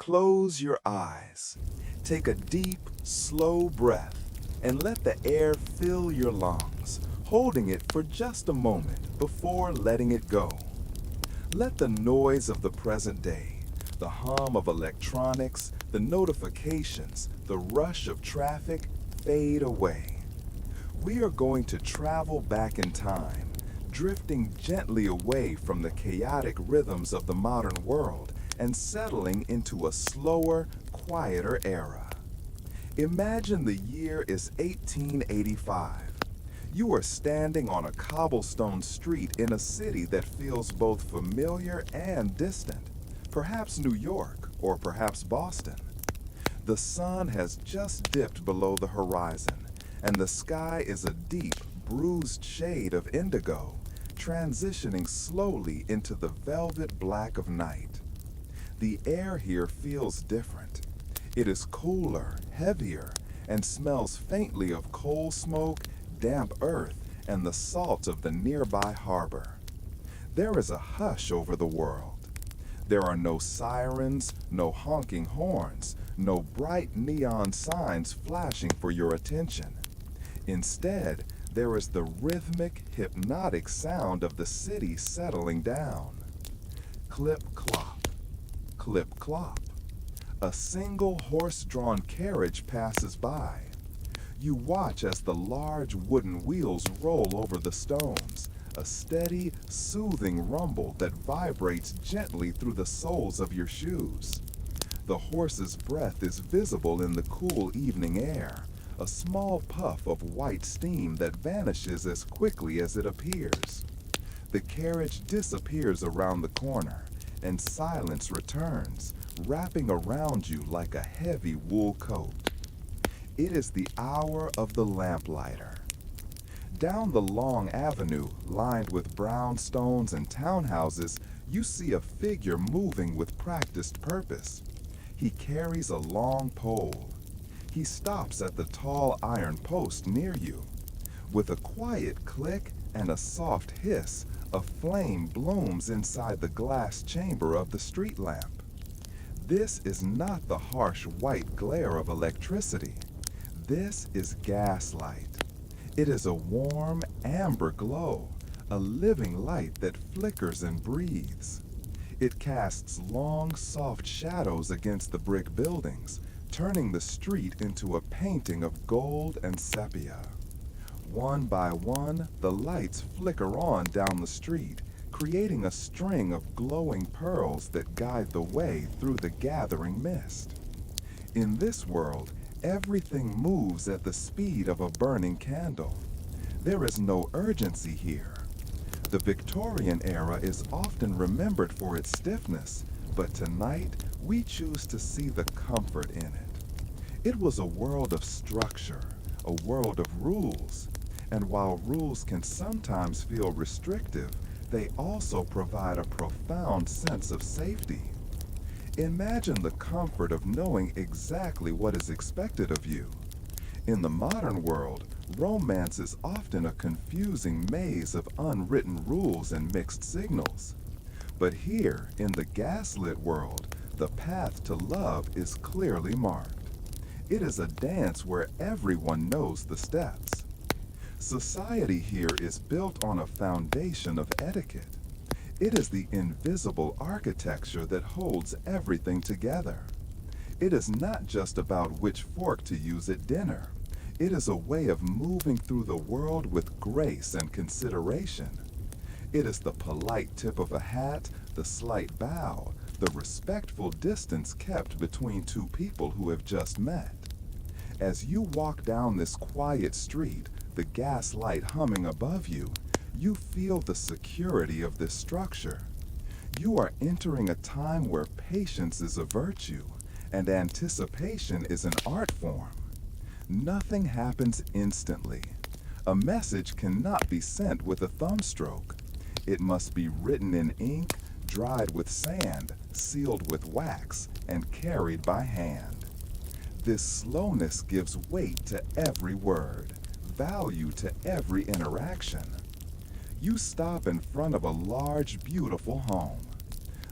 Close your eyes. Take a deep, slow breath and let the air fill your lungs, holding it for just a moment before letting it go. Let the noise of the present day, the hum of electronics, the notifications, the rush of traffic fade away. We are going to travel back in time, drifting gently away from the chaotic rhythms of the modern world and settling into a slower, quieter era. Imagine the year is 1885. You are standing on a cobblestone street in a city that feels both familiar and distant, perhaps New York or perhaps Boston. The sun has just dipped below the horizon, and the sky is a deep, bruised shade of indigo, transitioning slowly into the velvet black of night. The air here feels different. It is cooler, heavier, and smells faintly of coal smoke, damp earth, and the salt of the nearby harbor. There is a hush over the world. There are no sirens, no honking horns, no bright neon signs flashing for your attention. Instead, there is the rhythmic, hypnotic sound of the city settling down. Clip-clop, clip-clop. A single horse-drawn carriage passes by. You watch as the large wooden wheels roll over the stones, a steady, soothing rumble that vibrates gently through the soles of your shoes. The horse's breath is visible in the cool evening air, a small puff of white steam that vanishes as quickly as it appears. The carriage disappears around the corner, and silence returns, wrapping around you like a heavy wool coat. It is the hour of the lamplighter. Down the long avenue, lined with brownstones and townhouses, you see a figure moving with practiced purpose. He carries a long pole. He stops at the tall iron post near you. With a quiet click and a soft hiss, a flame blooms inside the glass chamber of the street lamp. This is not the harsh white glare of electricity. This is gaslight. It is a warm, amber glow, a living light that flickers and breathes. It casts long, soft shadows against the brick buildings, turning the street into a painting of gold and sepia. One by one, the lights flicker on down the street, creating a string of glowing pearls that guide the way through the gathering mist. In this world, everything moves at the speed of a burning candle. There is no urgency here. The Victorian era is often remembered for its stiffness, but tonight we choose to see the comfort in it. It was a world of structure, a world of rules, and while rules can sometimes feel restrictive, they also provide a profound sense of safety. Imagine the comfort of knowing exactly what is expected of you. In the modern world, romance is often a confusing maze of unwritten rules and mixed signals. But here, in the gaslit world, the path to love is clearly marked. It is a dance where everyone knows the steps. Society here is built on a foundation of etiquette. It is the invisible architecture that holds everything together. It is not just about which fork to use at dinner. It is a way of moving through the world with grace and consideration. It is the polite tip of a hat, the slight bow, the respectful distance kept between two people who have just met. As you walk down this quiet street, the gaslight humming above you, you feel the security of this structure. You are entering a time where patience is a virtue, and anticipation is an art form. Nothing happens instantly. A message cannot be sent with a thumbstroke. It must be written in ink, dried with sand, sealed with wax, and carried by hand. This slowness gives weight to every word, value to every interaction. You stop in front of a large, beautiful home.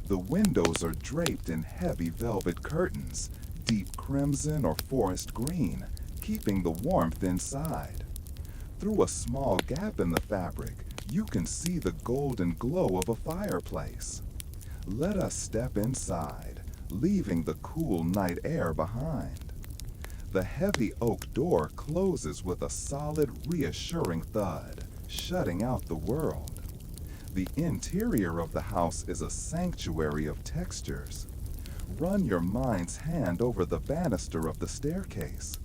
The windows are draped in heavy velvet curtains, deep crimson or forest green, keeping the warmth inside. Through a small gap in the fabric, you can see the golden glow of a fireplace. Let us step inside, leaving the cool night air behind. The heavy oak door closes with a solid, reassuring thud, shutting out the world. The interior of the house is a sanctuary of textures. Run your mind's hand over the banister of the staircase.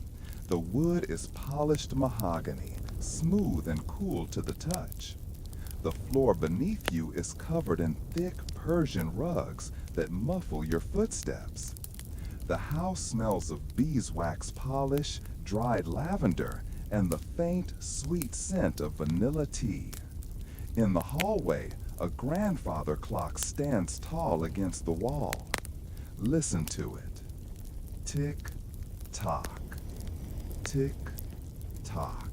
The wood is polished mahogany, smooth and cool to the touch. The floor beneath you is covered in thick Persian rugs that muffle your footsteps. The house smells of beeswax polish, dried lavender, and the faint, sweet scent of vanilla tea. In the hallway, a grandfather clock stands tall against the wall. Listen to it. Tick-tock, tick-tock.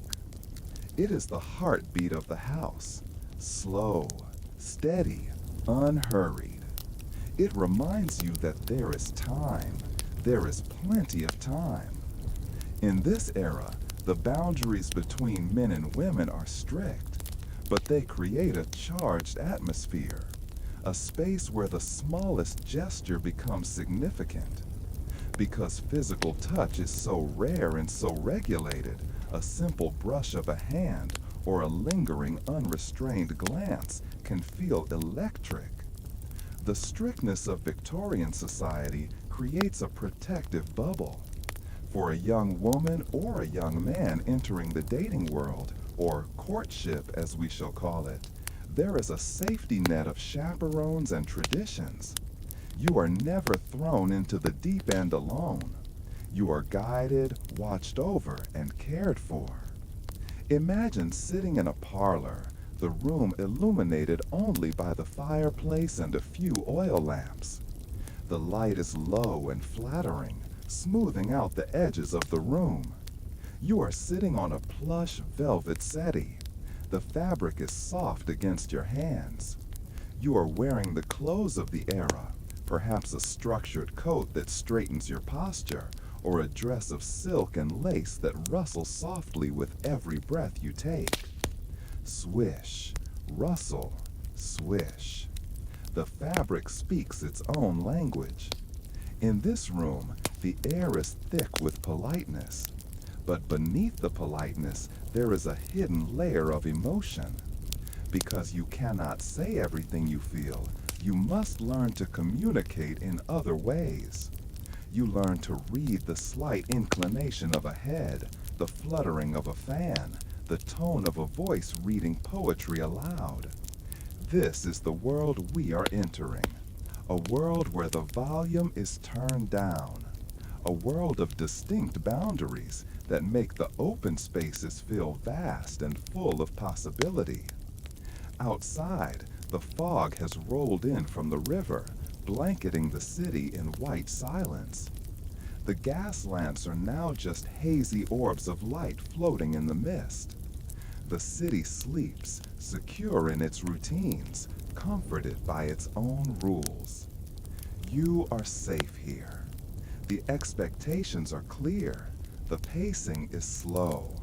It is the heartbeat of the house, slow, steady, unhurried. It reminds you that there is time, there is plenty of time. In this era, the boundaries between men and women are strict, but they create a charged atmosphere, a space where the smallest gesture becomes significant. Because physical touch is so rare and so regulated, a simple brush of a hand or a lingering, unrestrained glance can feel electric. The strictness of Victorian society creates a protective bubble. For a young woman or a young man entering the dating world, or courtship as we shall call it, there is a safety net of chaperones and traditions. You are never thrown into the deep end alone. You are guided, watched over, and cared for. Imagine sitting in a parlor, the room illuminated only by the fireplace and a few oil lamps. The light is low and flattering, smoothing out the edges of the room. You are sitting on a plush velvet settee. The fabric is soft against your hands. You are wearing the clothes of the era, perhaps a structured coat that straightens your posture, or a dress of silk and lace that rustles softly with every breath you take. Swish, rustle, swish. The fabric speaks its own language. In this room, the air is thick with politeness. But beneath the politeness, there is a hidden layer of emotion. Because you cannot say everything you feel, you must learn to communicate in other ways. You learn to read the slight inclination of a head, the fluttering of a fan, the tone of a voice reading poetry aloud. This is the world we are entering, a world where the volume is turned down, a world of distinct boundaries that make the open spaces feel vast and full of possibility. Outside, the fog has rolled in from the river, blanketing the city in white silence. The gas lamps are now just hazy orbs of light floating in the mist. The city sleeps, secure in its routines, comforted by its own rules. You are safe here. The expectations are clear. The pacing is slow.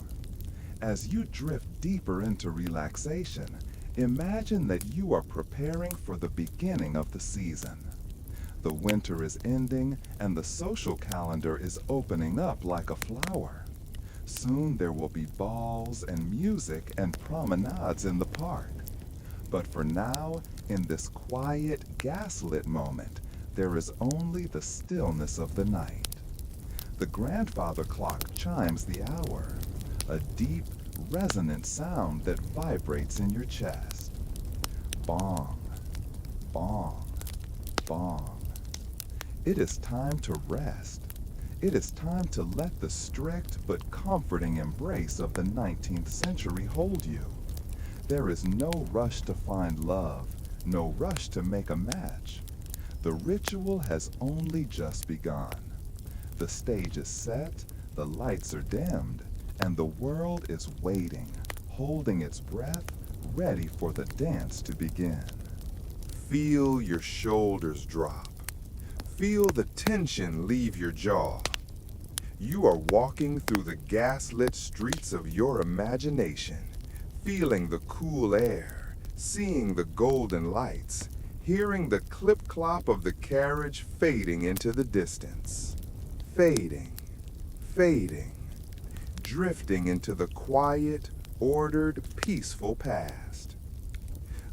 As you drift deeper into relaxation, imagine that you are preparing for the beginning of the season. The winter is ending, and the social calendar is opening up like a flower. Soon there will be balls and music and promenades in the park. But for now, in this quiet, gaslit moment, there is only the stillness of the night. The grandfather clock chimes the hour, a deep, resonant sound that vibrates in your chest. Bong, bong, bong. It is time to rest. It is time to let the strict but comforting embrace of the 19th century hold you. There is no rush to find love, no rush to make a match. The ritual has only just begun. The stage is set, the lights are dimmed, and the world is waiting, holding its breath, ready for the dance to begin. Feel your shoulders drop. Feel the tension leave your jaw. You are walking through the gaslit streets of your imagination, feeling the cool air, seeing the golden lights, hearing the clip-clop of the carriage fading into the distance. Fading, fading, drifting into the quiet, ordered, peaceful past.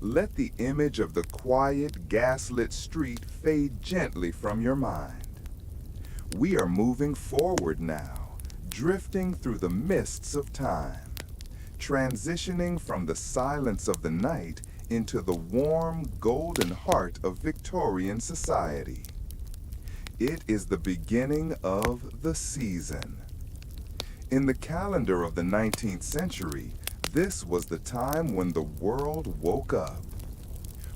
Let the image of the quiet, gaslit street fade gently from your mind. We are moving forward now, drifting through the mists of time, transitioning from the silence of the night into the warm, golden heart of Victorian society. It is the beginning of the season. In the calendar of the 19th century, this was the time when the world woke up.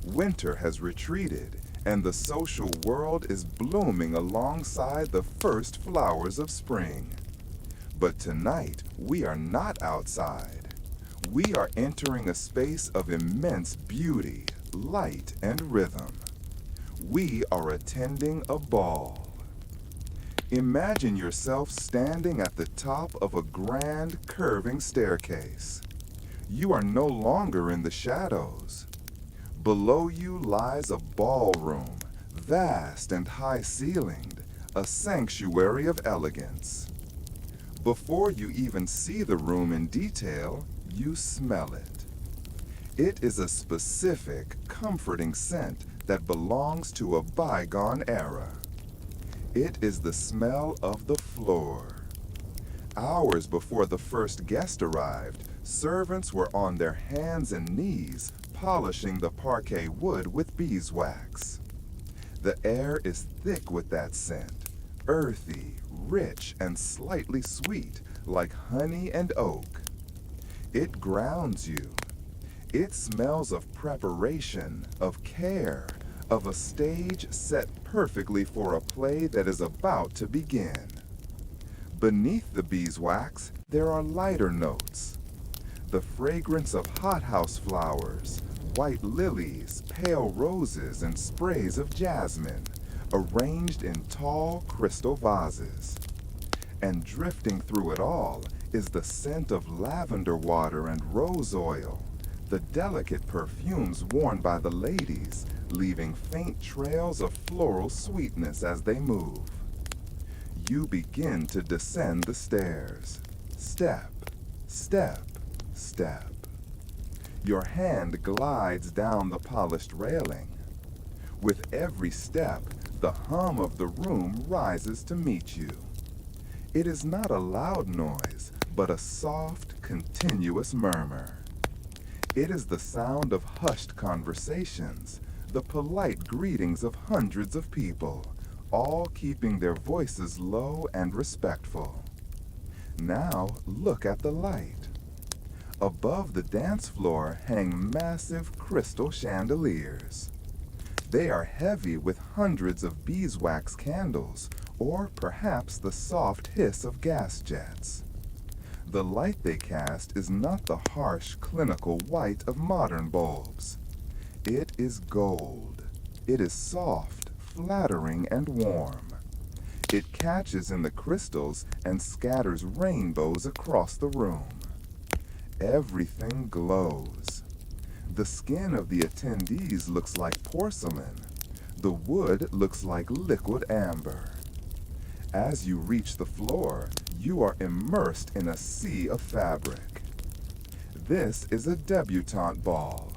Winter has retreated, and the social world is blooming alongside the first flowers of spring. But tonight, we are not outside. We are entering a space of immense beauty, light, and rhythm. We are attending a ball. Imagine yourself standing at the top of a grand, curving staircase. You are no longer in the shadows. Below you lies a ballroom, vast and high-ceilinged, a sanctuary of elegance. Before you even see the room in detail, you smell it. It is a specific, comforting scent that belongs to a bygone era. It is the smell of the floor. Hours before the first guest arrived, servants were on their hands and knees polishing the parquet wood with beeswax. The air is thick with that scent, earthy, rich, and slightly sweet, like honey and oak. It grounds you. It smells of preparation, of care, of a stage set perfectly for a play that is about to begin. Beneath the beeswax, there are lighter notes. The fragrance of hothouse flowers, white lilies, pale roses, and sprays of jasmine, arranged in tall crystal vases. And drifting through it all is the scent of lavender water and rose oil, the delicate perfumes worn by the ladies, leaving faint trails of floral sweetness as they move. You begin to descend the stairs. Step, step, step. Your hand glides down the polished railing. With every step, the hum of the room rises to meet you. It is not a loud noise, but a soft, continuous murmur. It is the sound of hushed conversations, the polite greetings of hundreds of people, all keeping their voices low and respectful. Now look at the light. Above the dance floor hang massive crystal chandeliers. They are heavy with hundreds of beeswax candles, or perhaps the soft hiss of gas jets. The light they cast is not the harsh, clinical white of modern bulbs. It is gold. It is soft, flattering, and warm. It catches in the crystals and scatters rainbows across the room. Everything glows. The skin of the attendees looks like porcelain. The wood looks like liquid amber. As you reach the floor, you are immersed in a sea of fabric. This is a debutante ball.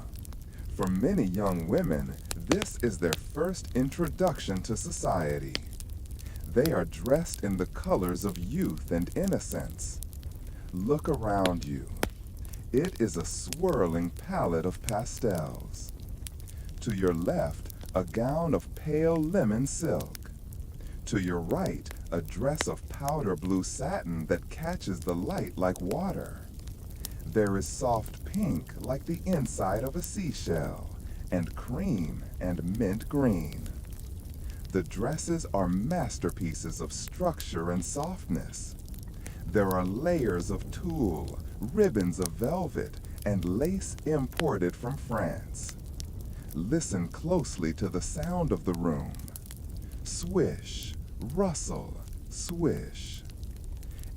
For many young women, this is their first introduction to society. They are dressed in the colors of youth and innocence. Look around you. It is a swirling palette of pastels. To your left, a gown of pale lemon silk. To your right, a dress of powder blue satin that catches the light like water. There is soft pink like the inside of a seashell, and cream and mint green. The dresses are masterpieces of structure and softness. There are layers of tulle, ribbons of velvet, and lace imported from France. Listen closely to the sound of the room. Swish, rustle, swish.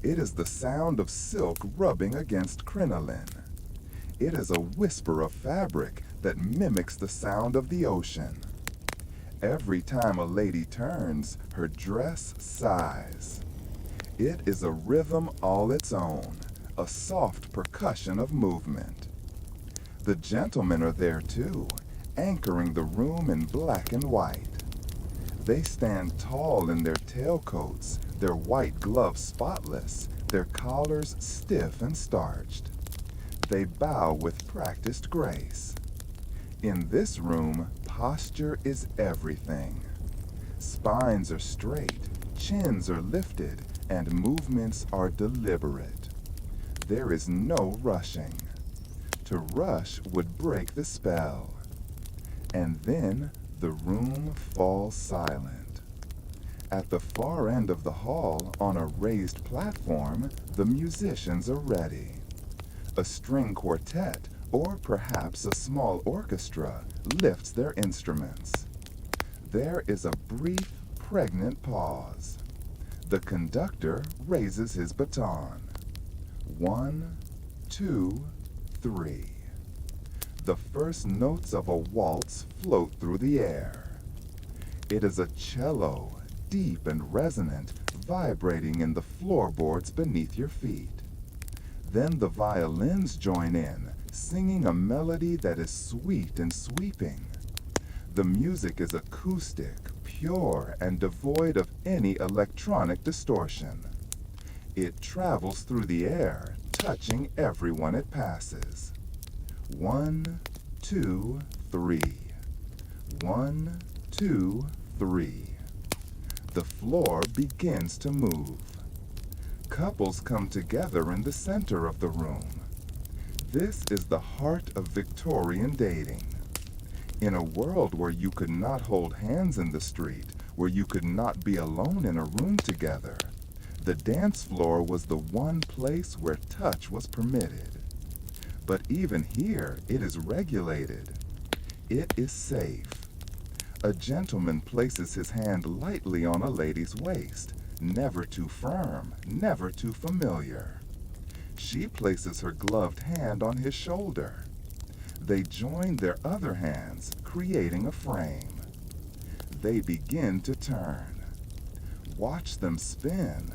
It is the sound of silk rubbing against crinoline. It is a whisper of fabric that mimics the sound of the ocean. Every time a lady turns, her dress sighs. It is a rhythm all its own, a soft percussion of movement. The gentlemen are there too, anchoring the room in black and white. They stand tall in their tailcoats, their white gloves spotless, their collars stiff and starched. They bow with practiced grace. In this room, posture is everything. Spines are straight, chins are lifted, and movements are deliberate. There is no rushing. To rush would break the spell. And then the room falls silent. At the far end of the hall, on a raised platform, the musicians are ready. A string quartet, or perhaps a small orchestra, lifts their instruments. There is a brief, pregnant pause. The conductor raises his baton. 1, 2, 3. The first notes of a waltz float through the air. It is a cello, deep and resonant, vibrating in the floorboards beneath your feet. Then the violins join in, singing a melody that is sweet and sweeping. The music is acoustic, pure, and devoid of any electronic distortion. It travels through the air, touching everyone it passes. 1, 2, 3. 1, 2, 3. The floor begins to move. Couples come together in the center of the room. This is the heart of Victorian dating. In a world where you could not hold hands in the street, where you could not be alone in a room together, the dance floor was the one place where touch was permitted. But even here, it is regulated. It is safe. A gentleman places his hand lightly on a lady's waist, never too firm, never too familiar. She places her gloved hand on his shoulder. They join their other hands, creating a frame. They begin to turn. Watch them spin.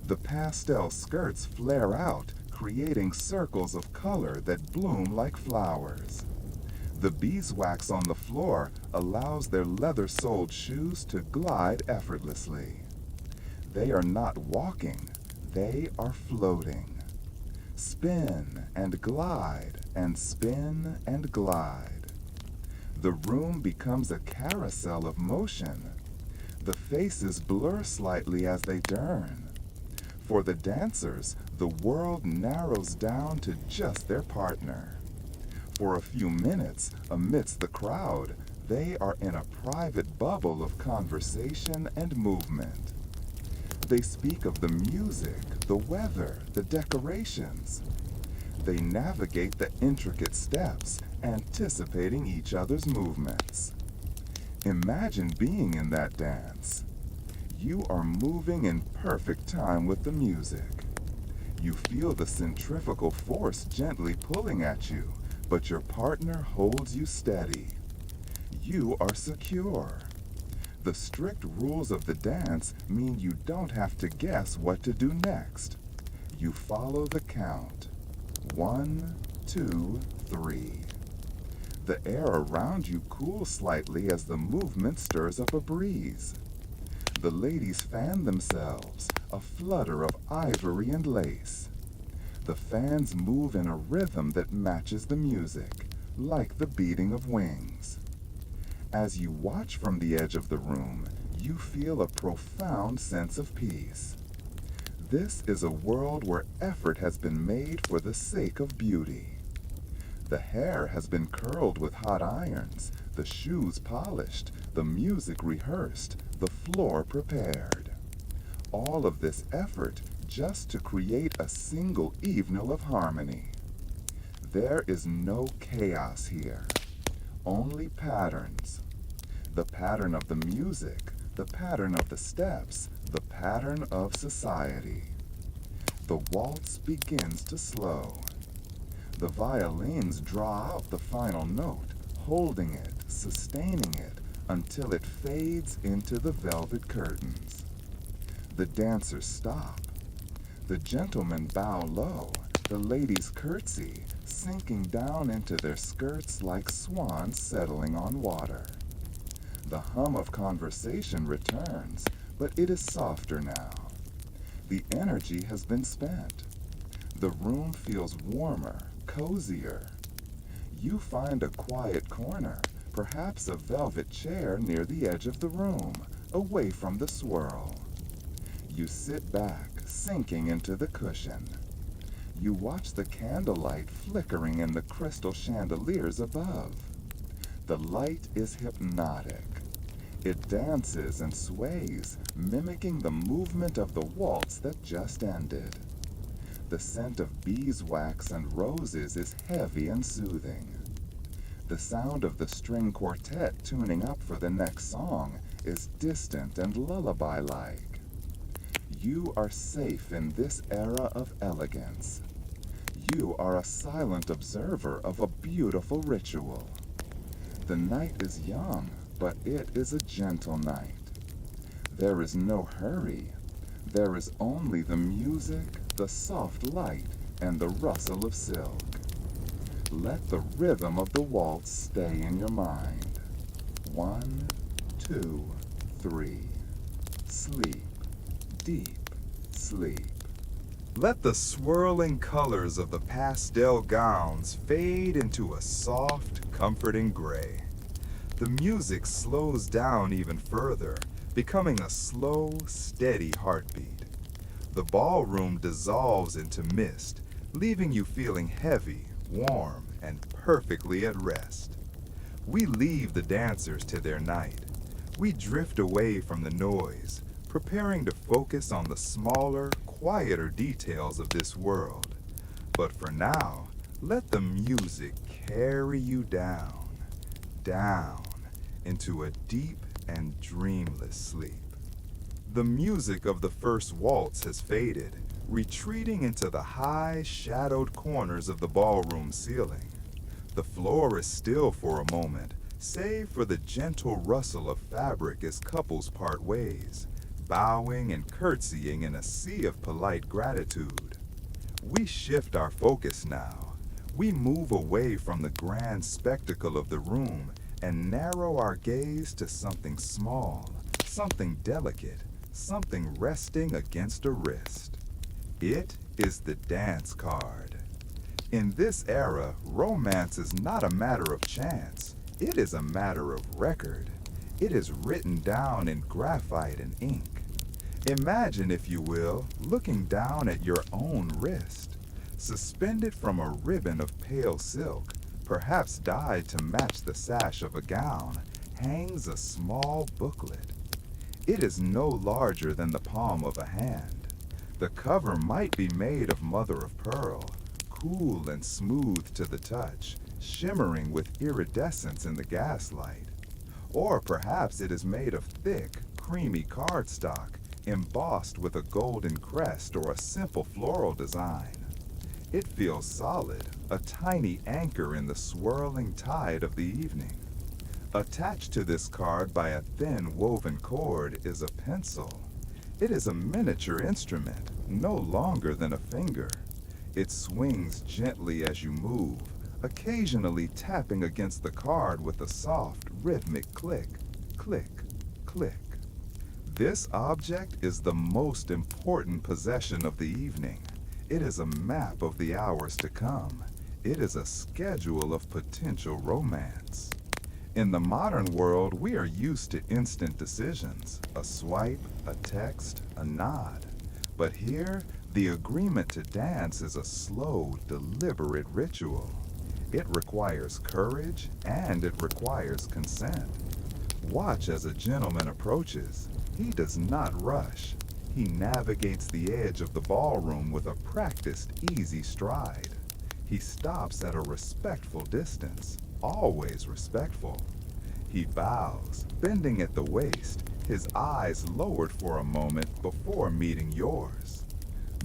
The pastel skirts flare out, creating circles of color that bloom like flowers. The beeswax on the floor allows their leather-soled shoes to glide effortlessly. They are not walking, they are floating. Spin and glide, and spin and glide. The room becomes a carousel of motion. The faces blur slightly as they turn. For the dancers, the world narrows down to just their partner. For a few minutes, amidst the crowd, they are in a private bubble of conversation and movement. They speak of the music, the weather, the decorations. They navigate the intricate steps, anticipating each other's movements. Imagine being in that dance. You are moving in perfect time with the music. You feel the centrifugal force gently pulling at you, but your partner holds you steady. You are secure. The strict rules of the dance mean you don't have to guess what to do next. You follow the count. 1, 2, 3. The air around you cools slightly as the movement stirs up a breeze. The ladies fan themselves, a flutter of ivory and lace. The fans move in a rhythm that matches the music, like the beating of wings. As you watch from the edge of the room, you feel a profound sense of peace. This is a world where effort has been made for the sake of beauty. The hair has been curled with hot irons, the shoes polished, the music rehearsed, the floor prepared. All of this effort just to create a single evening of harmony. There is no chaos here. only patterns. The pattern of the music, the pattern of the steps, the pattern of society. The waltz begins to slow. The violins draw out the final note, holding it, sustaining it, until it fades into the velvet curtains. The dancers stop. The gentlemen bow low, the ladies curtsy, sinking down into their skirts like swans settling on water. The hum of conversation returns, but it is softer now. The energy has been spent. The room feels warmer, cozier. You find a quiet corner, perhaps a velvet chair near the edge of the room, away from the swirl. You sit back, sinking into the cushion. You watch the candlelight flickering in the crystal chandeliers above. The light is hypnotic. It dances and sways, mimicking the movement of the waltz that just ended. The scent of beeswax and roses is heavy and soothing. The sound of the string quartet tuning up for the next song is distant and lullaby-like. You are safe in this era of elegance. You are a silent observer of a beautiful ritual. The night is young, but it is a gentle night. There is no hurry. There is only the music, the soft light, and the rustle of silk. Let the rhythm of the waltz stay in your mind. 1, 2, 3. Sleep. Deep sleep. Let the swirling colors of the pastel gowns fade into a soft, comforting gray. The music slows down even further, becoming a slow, steady heartbeat. The ballroom dissolves into mist, leaving you feeling heavy, warm, and perfectly at rest. We leave the dancers to their night. We drift away from the noise, preparing to focus on the smaller, quieter details of this world. But for now, let the music carry you down, down, into a deep and dreamless sleep. The music of the first waltz has faded, retreating into the high, shadowed corners of the ballroom ceiling. The floor is still for a moment, save for the gentle rustle of fabric as couples part ways, bowing and curtsying in a sea of polite gratitude. We shift our focus now. We move away from the grand spectacle of the room and narrow our gaze to something small, something delicate, something resting against a wrist. It is the dance card. In this era, romance is not a matter of chance. It is a matter of record. It is written down in graphite and ink. Imagine, if you will, looking down at your own wrist. Suspended from a ribbon of pale silk, perhaps dyed to match the sash of a gown, hangs a small booklet. It is no larger than the palm of a hand. The cover might be made of mother of pearl, cool and smooth to the touch, shimmering with iridescence in the gaslight. Or perhaps it is made of thick, creamy cardstock, embossed with a golden crest or a simple floral design. It feels solid, a tiny anchor in the swirling tide of the evening. Attached to this card by a thin woven cord is a pencil. It is a miniature instrument, no longer than a finger. It swings gently as you move, occasionally tapping against the card with a soft, rhythmic click, click, click. This object is the most important possession of the evening. It is a map of the hours to come. It is a schedule of potential romance. In the modern world, we are used to instant decisions, a swipe, a text, a nod. But here, the agreement to dance is a slow, deliberate ritual. It requires courage and it requires consent. Watch as a gentleman approaches. He does not rush. He navigates the edge of the ballroom with a practiced, easy stride. He stops at a respectful distance, always respectful. He bows, bending at the waist, his eyes lowered for a moment before meeting yours.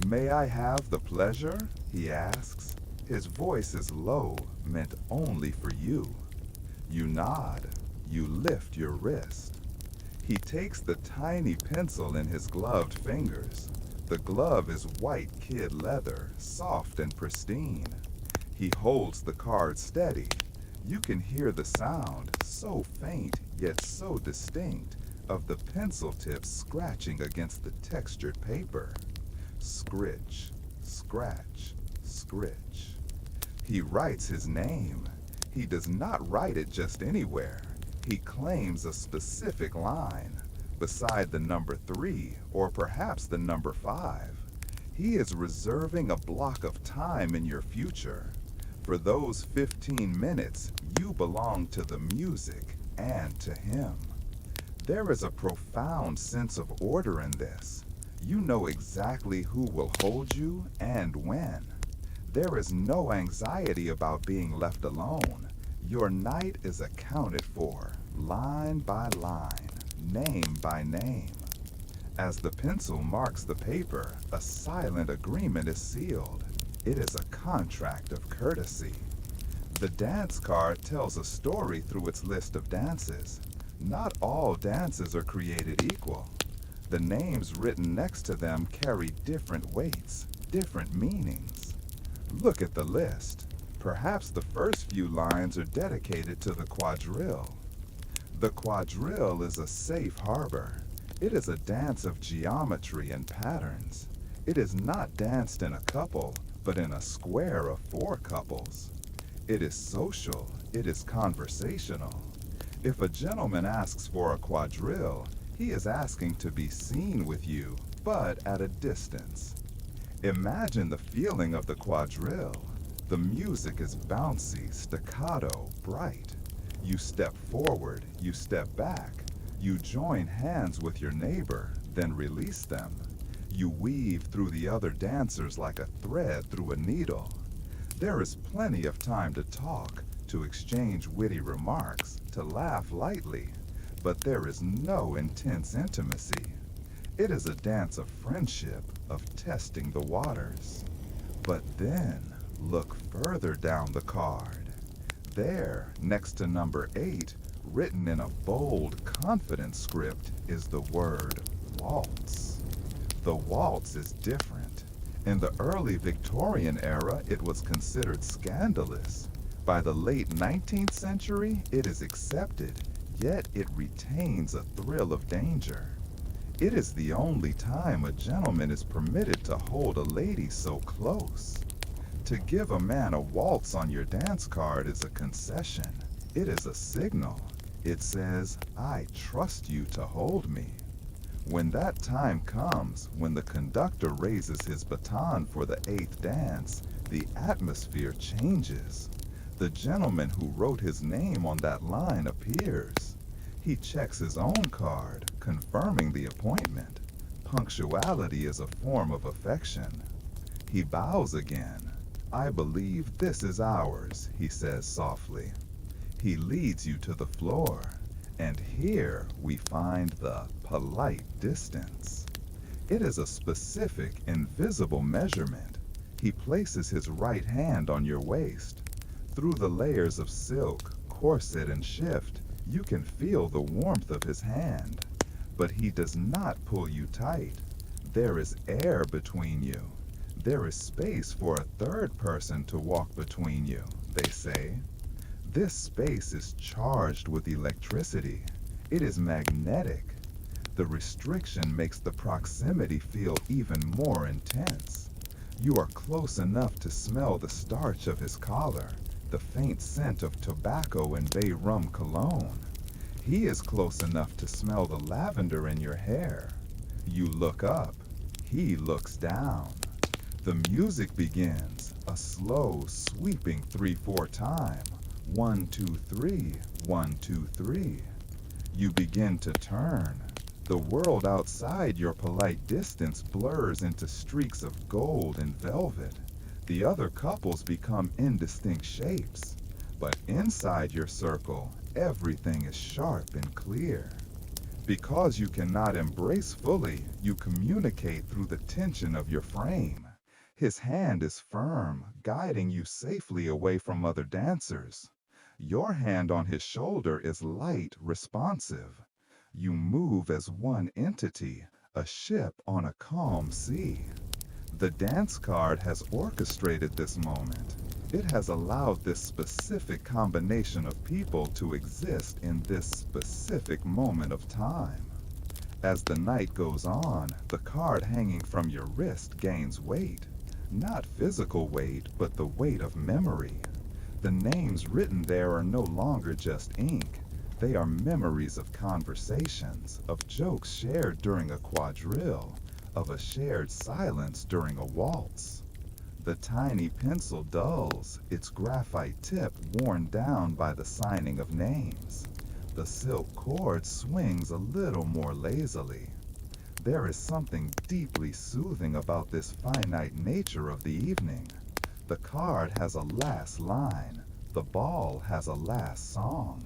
"May I have the pleasure?" he asks. His voice is low, meant only for you. You nod. You lift your wrist. He takes the tiny pencil in his gloved fingers. The glove is white kid leather, soft and pristine. He holds the card steady. You can hear the sound, so faint yet so distinct, of the pencil tips scratching against the textured paper. Scritch, scratch, scritch. He writes his name. He does not write it just anywhere. He claims a specific line, beside the number 3 or perhaps the number 5. He is reserving a block of time in your future. For those 15 minutes, you belong to the music and to him. There is a profound sense of order in this. You know exactly who will hold you and when. There is no anxiety about being left alone. Your night is accounted for, line by line, name by name. As the pencil marks the paper, a silent agreement is sealed. It is a contract of courtesy. The dance card tells a story through its list of dances. Not all dances are created equal. The names written next to them carry different weights, different meanings. Look at the list. Perhaps the first few lines are dedicated to the quadrille. The quadrille is a safe harbor. It is a dance of geometry and patterns. It is not danced in a couple, but in a square of 4 couples. It is social. It is conversational. If a gentleman asks for a quadrille, he is asking to be seen with you, but at a distance. Imagine the feeling of the quadrille. The music is bouncy, staccato, bright. You step forward, you step back. You join hands with your neighbor, then release them. You weave through the other dancers like a thread through a needle. There is plenty of time to talk, to exchange witty remarks, to laugh lightly, but there is no intense intimacy. It is a dance of friendship, of testing the waters. But then, look further down the card. There, next to number 8, written in a bold, confident script, is the word waltz. The waltz is different. In the early Victorian era, it was considered scandalous. By the late 19th century, it is accepted, yet it retains a thrill of danger. It is the only time a gentleman is permitted to hold a lady so close. To give a man a waltz on your dance card is a concession. It is a signal. It says, "I trust you to hold me." When that time comes, when the conductor raises his baton for the 8th dance, the atmosphere changes. The gentleman who wrote his name on that line appears. He checks his own card, confirming the appointment. Punctuality is a form of affection. He bows again. "I believe this is ours," he says softly. He leads you to the floor, and here we find the polite distance. It is a specific, invisible measurement. He places his right hand on your waist. Through the layers of silk, corset, and shift, you can feel the warmth of his hand. But he does not pull you tight. There is air between you. There is space for a third person to walk between you, they say. This space is charged with electricity. It is magnetic. The restriction makes the proximity feel even more intense. You are close enough to smell the starch of his collar, the faint scent of tobacco and bay rum cologne. He is close enough to smell the lavender in your hair. You look up. He looks down. The music begins, a slow, sweeping 3/4 time. 1, 2, 3, 1, 2, 3. You begin to turn. The world outside your polite distance blurs into streaks of gold and velvet. The other couples become indistinct shapes. But inside your circle, everything is sharp and clear. Because you cannot embrace fully, you communicate through the tension of your frame. His hand is firm, guiding you safely away from other dancers. Your hand on his shoulder is light, responsive. You move as one entity, a ship on a calm sea. The dance card has orchestrated this moment. It has allowed this specific combination of people to exist in this specific moment of time. As the night goes on, the card hanging from your wrist gains weight. Not physical weight, but the weight of memory. The names written there are no longer just ink. They are memories of conversations, of jokes shared during a quadrille, of a shared silence during a waltz. The tiny pencil dulls, its graphite tip worn down by the signing of names. The silk cord swings a little more lazily. There is something deeply soothing about this finite nature of the evening. The card has a last line. The ball has a last song.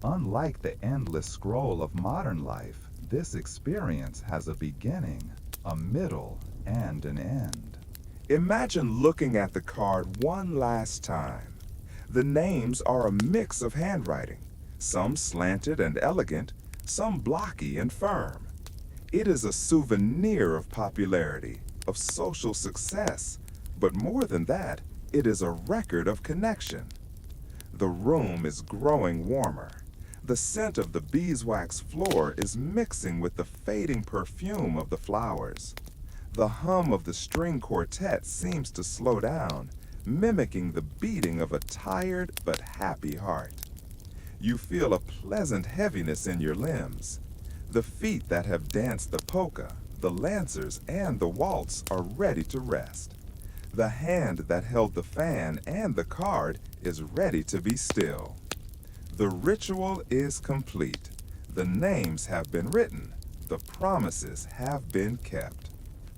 Unlike the endless scroll of modern life, this experience has a beginning, a middle, and an end. Imagine looking at the card one last time. The names are a mix of handwriting, some slanted and elegant, some blocky and firm. It is a souvenir of popularity, of social success, but more than that, it is a record of connection. The room is growing warmer. The scent of the beeswax floor is mixing with the fading perfume of the flowers. The hum of the string quartet seems to slow down, mimicking the beating of a tired but happy heart. You feel a pleasant heaviness in your limbs. The feet that have danced the polka, the lancers, and the waltz are ready to rest. The hand that held the fan and the card is ready to be still. The ritual is complete. The names have been written. The promises have been kept.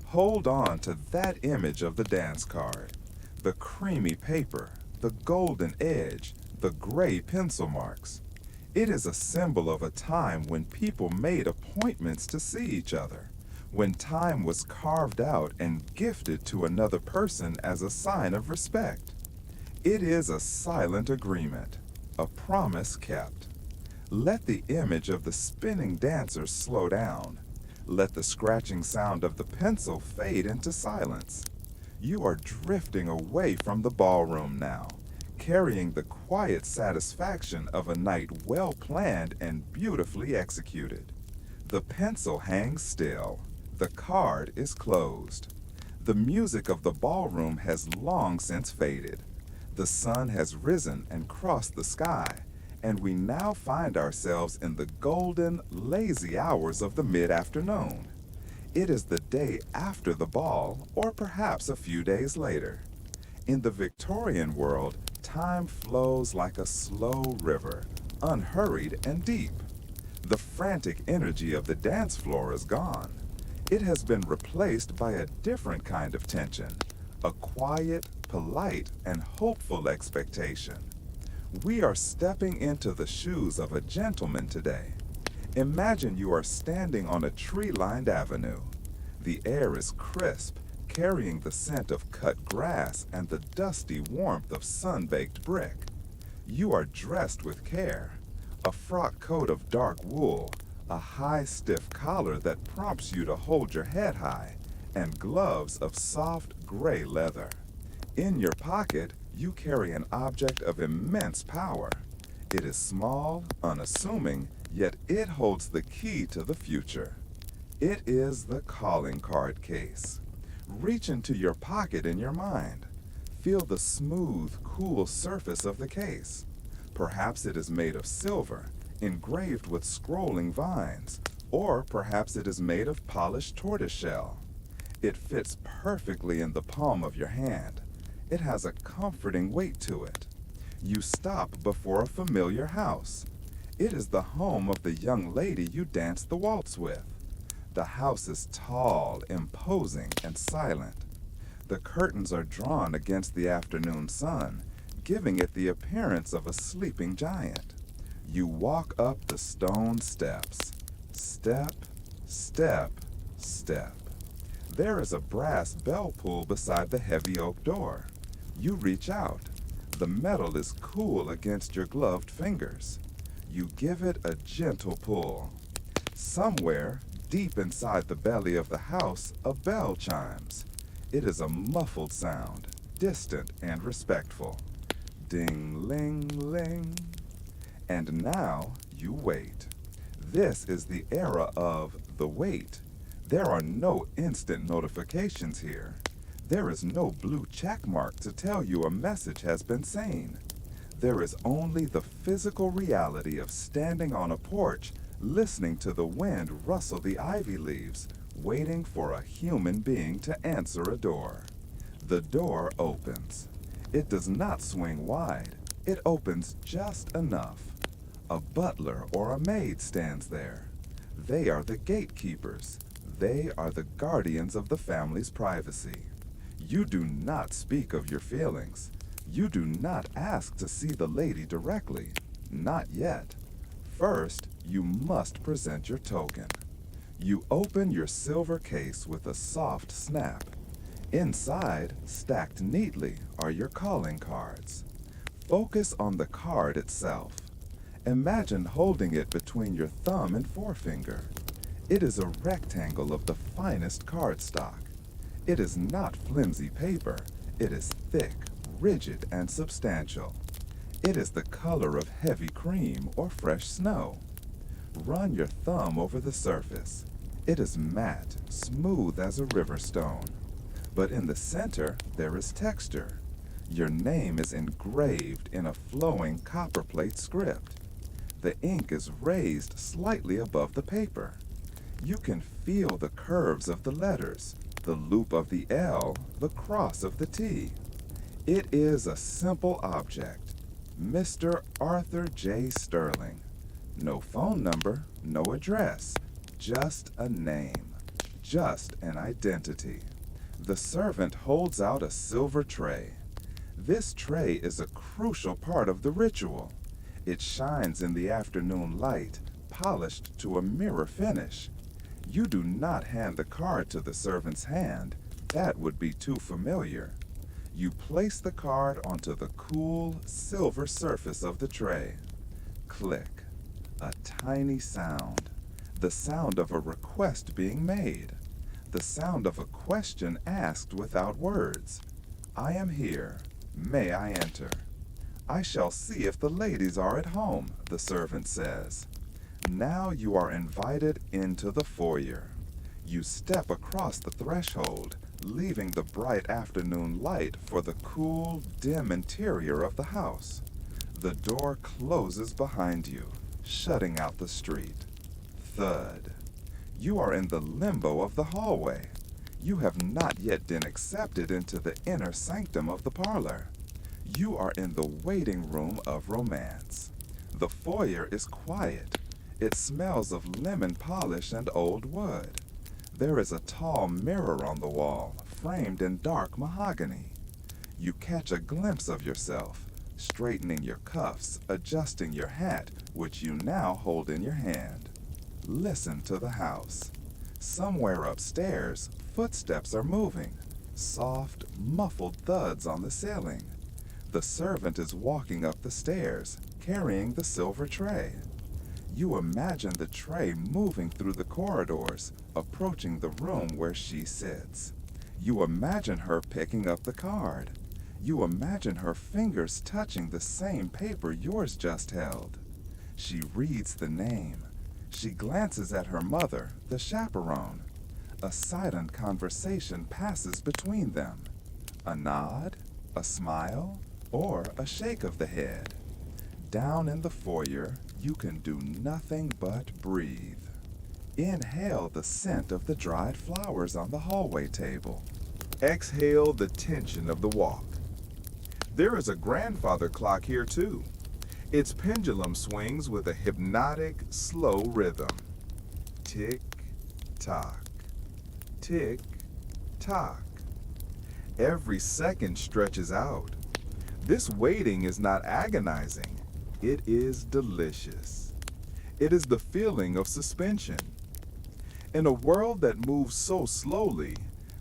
Hold on to that image of the dance card. The creamy paper, the golden edge, the gray pencil marks. It is a symbol of a time when people made appointments to see each other, when time was carved out and gifted to another person as a sign of respect. It is a silent agreement, a promise kept. Let the image of the spinning dancer slow down. Let the scratching sound of the pencil fade into silence. You are drifting away from the ballroom now, carrying the quiet satisfaction of a night well planned and beautifully executed. The pencil hangs still. The card is closed. The music of the ballroom has long since faded. The sun has risen and crossed the sky, and we now find ourselves in the golden, lazy hours of the mid-afternoon. It is the day after the ball, or perhaps a few days later. In the Victorian world, time flows like a slow river, unhurried and deep. The frantic energy of the dance floor is gone. It has been replaced by a different kind of tension, a quiet, polite, and hopeful expectation. We are stepping into the shoes of a gentleman today. Imagine you are standing on a tree-lined avenue. The air is crisp, carrying the scent of cut grass and the dusty warmth of sun-baked brick. You are dressed with care. A frock coat of dark wool, a high stiff collar that prompts you to hold your head high, and gloves of soft gray leather. In your pocket, you carry an object of immense power. It is small, unassuming, yet it holds the key to the future. It is the calling card case. Reach into your pocket in your mind. Feel the smooth, cool surface of the case. Perhaps it is made of silver, engraved with scrolling vines, or perhaps it is made of polished tortoiseshell. It fits perfectly in the palm of your hand. It has a comforting weight to it. You stop before a familiar house. It is the home of the young lady you danced the waltz with. The house is tall, imposing, and silent. The curtains are drawn against the afternoon sun, giving it the appearance of a sleeping giant. You walk up the stone steps. Step, step, step. There is a brass bell pull beside the heavy oak door. You reach out. The metal is cool against your gloved fingers. You give it a gentle pull. Somewhere, deep inside the belly of the house, a bell chimes. It is a muffled sound, distant and respectful. Ding-ling-ling. And now you wait. This is the era of the wait. There are no instant notifications here. There is no blue check mark to tell you a message has been seen. There is only the physical reality of standing on a porch, listening to the wind rustle the ivy leaves, waiting for a human being to answer a door. The door opens. It does not swing wide. It opens just enough. A butler or a maid stands there. They are the gatekeepers. They are the guardians of the family's privacy. You do not speak of your feelings. You do not ask to see the lady directly. Not yet. First, you must present your token. You open your silver case with a soft snap. Inside, stacked neatly, are your calling cards. Focus on the card itself. Imagine holding it between your thumb and forefinger. It is a rectangle of the finest cardstock. It is not flimsy paper. It is thick, rigid, and substantial. It is the color of heavy cream or fresh snow. Run your thumb over the surface. It is matte, smooth as a river stone. But in the center, there is texture. Your name is engraved in a flowing copperplate script. The ink is raised slightly above the paper. You can feel the curves of the letters, the loop of the L, the cross of the T. It is a simple object. Mr. Arthur J. Sterling. No phone number, no address, just a name, just an identity. The servant holds out a silver tray. This tray is a crucial part of the ritual. It shines in the afternoon light, polished to a mirror finish. You do not hand the card to the servant's hand. That would be too familiar. You place the card onto the cool, silver surface of the tray. Click. A tiny sound. The sound of a request being made. The sound of a question asked without words. I am here. May I enter? I shall see if the ladies are at home, the servant says. Now you are invited into the foyer. You step across the threshold, leaving the bright afternoon light for the cool, dim interior of the house. The door closes behind you, shutting out the street. Thud. You are in the limbo of the hallway. You have not yet been accepted into the inner sanctum of the parlor. You are in the waiting room of romance. The foyer is quiet. It smells of lemon polish and old wood. There is a tall mirror on the wall, framed in dark mahogany. You catch a glimpse of yourself, straightening your cuffs, adjusting your hat, which you now hold in your hand. Listen to the house. Somewhere upstairs, footsteps are moving, soft, muffled thuds on the ceiling. The servant is walking up the stairs, carrying the silver tray. You imagine the tray moving through the corridors, approaching the room where she sits. You imagine her picking up the card. You imagine her fingers touching the same paper yours just held. She reads the name. She glances at her mother, the chaperone. A silent conversation passes between them. A nod, a smile, or a shake of the head. Down in the foyer, you can do nothing but breathe. Inhale the scent of the dried flowers on the hallway table. Exhale the tension of the walk. There is a grandfather clock here too. Its pendulum swings with a hypnotic, slow rhythm. Tick-tock, tick-tock. Every second stretches out. This waiting is not agonizing, it is delicious. It is the feeling of suspension. In a world that moves so slowly,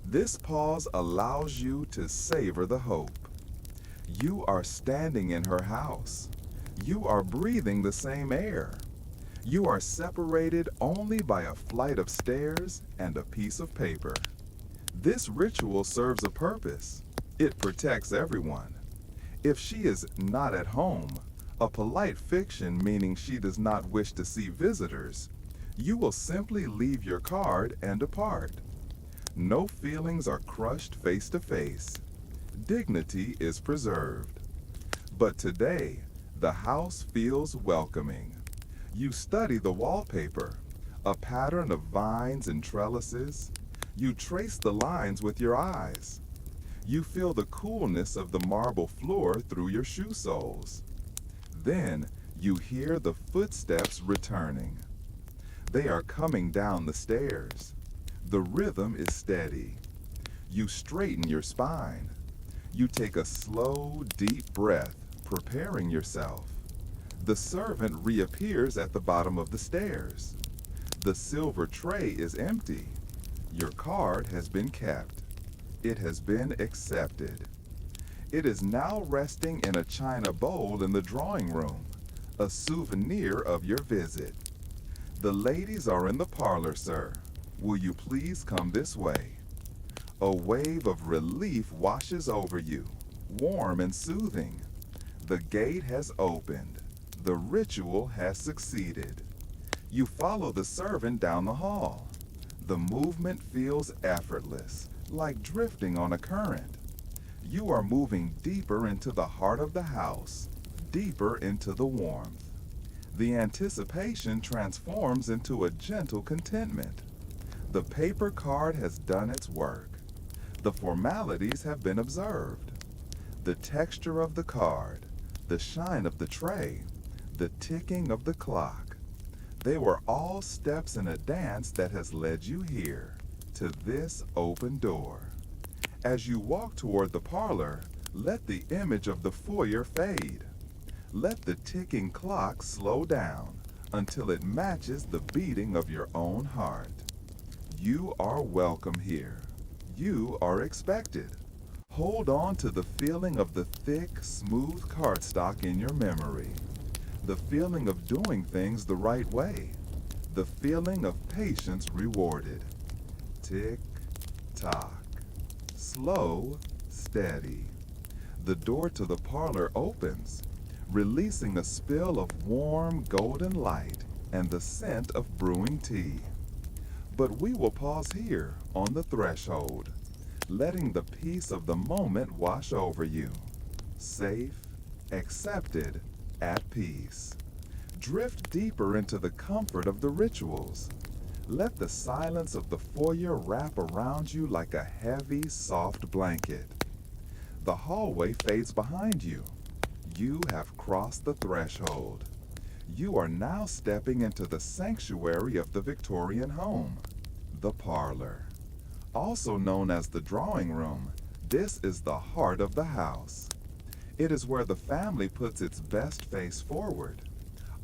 this pause allows you to savor the hope. You are standing in her house. You are breathing the same air. You are separated only by a flight of stairs and a piece of paper. This ritual serves a purpose. It protects everyone. If she is not at home, a polite fiction meaning she does not wish to see visitors, you will simply leave your card and depart. No feelings are crushed face to face. Dignity is preserved. But today, the house feels welcoming. You study the wallpaper, a pattern of vines and trellises. You trace the lines with your eyes. You feel the coolness of the marble floor through your shoe soles. Then you hear the footsteps returning. They are coming down the stairs. The rhythm is steady. You straighten your spine. You take a slow, deep breath, preparing yourself. The servant reappears at the bottom of the stairs. The silver tray is empty. Your card has been kept. It has been accepted. It is now resting in a china bowl in the drawing room, a souvenir of your visit. The ladies are in the parlor, sir. Will you please come this way? A wave of relief washes over you, warm and soothing. The gate has opened. The ritual has succeeded. You follow the servant down the hall. The movement feels effortless, like drifting on a current. You are moving deeper into the heart of the house, deeper into the warmth. The anticipation transforms into a gentle contentment. The paper card has done its work. The formalities have been observed. The texture of the card, the shine of the tray, the ticking of the clock. They were all steps in a dance that has led you here, to this open door. As you walk toward the parlor, let the image of the foyer fade. Let the ticking clock slow down until it matches the beating of your own heart. You are welcome here. You are expected. Hold on to the feeling of the thick, smooth cardstock in your memory. The feeling of doing things the right way. The feeling of patience rewarded. Tick, tock. Slow, steady. The door to the parlor opens, releasing a spill of warm golden light and the scent of brewing tea. But we will pause here on the threshold, letting the peace of the moment wash over you. Safe, accepted, at peace. Drift deeper into the comfort of the rituals. Let the silence of the foyer wrap around you like a heavy, soft blanket. The hallway fades behind you. You have crossed the threshold. You are now stepping into the sanctuary of the Victorian home, the parlor. Also known as the drawing room, this is the heart of the house. It is where the family puts its best face forward,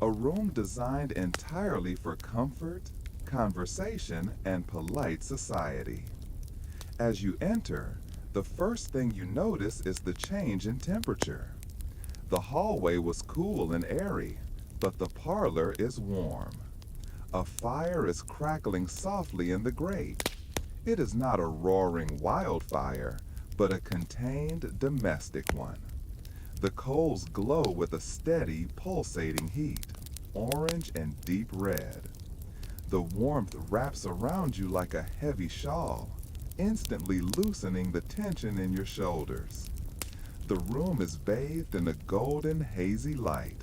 a room designed entirely for comfort, conversation, and polite society. As you enter, the first thing you notice is the change in temperature. The hallway was cool and airy, but the parlor is warm. A fire is crackling softly in the grate. It is not a roaring wildfire, but a contained domestic one. The coals glow with a steady, pulsating heat, orange and deep red. The warmth wraps around you like a heavy shawl, instantly loosening the tension in your shoulders. The room is bathed in a golden, hazy light.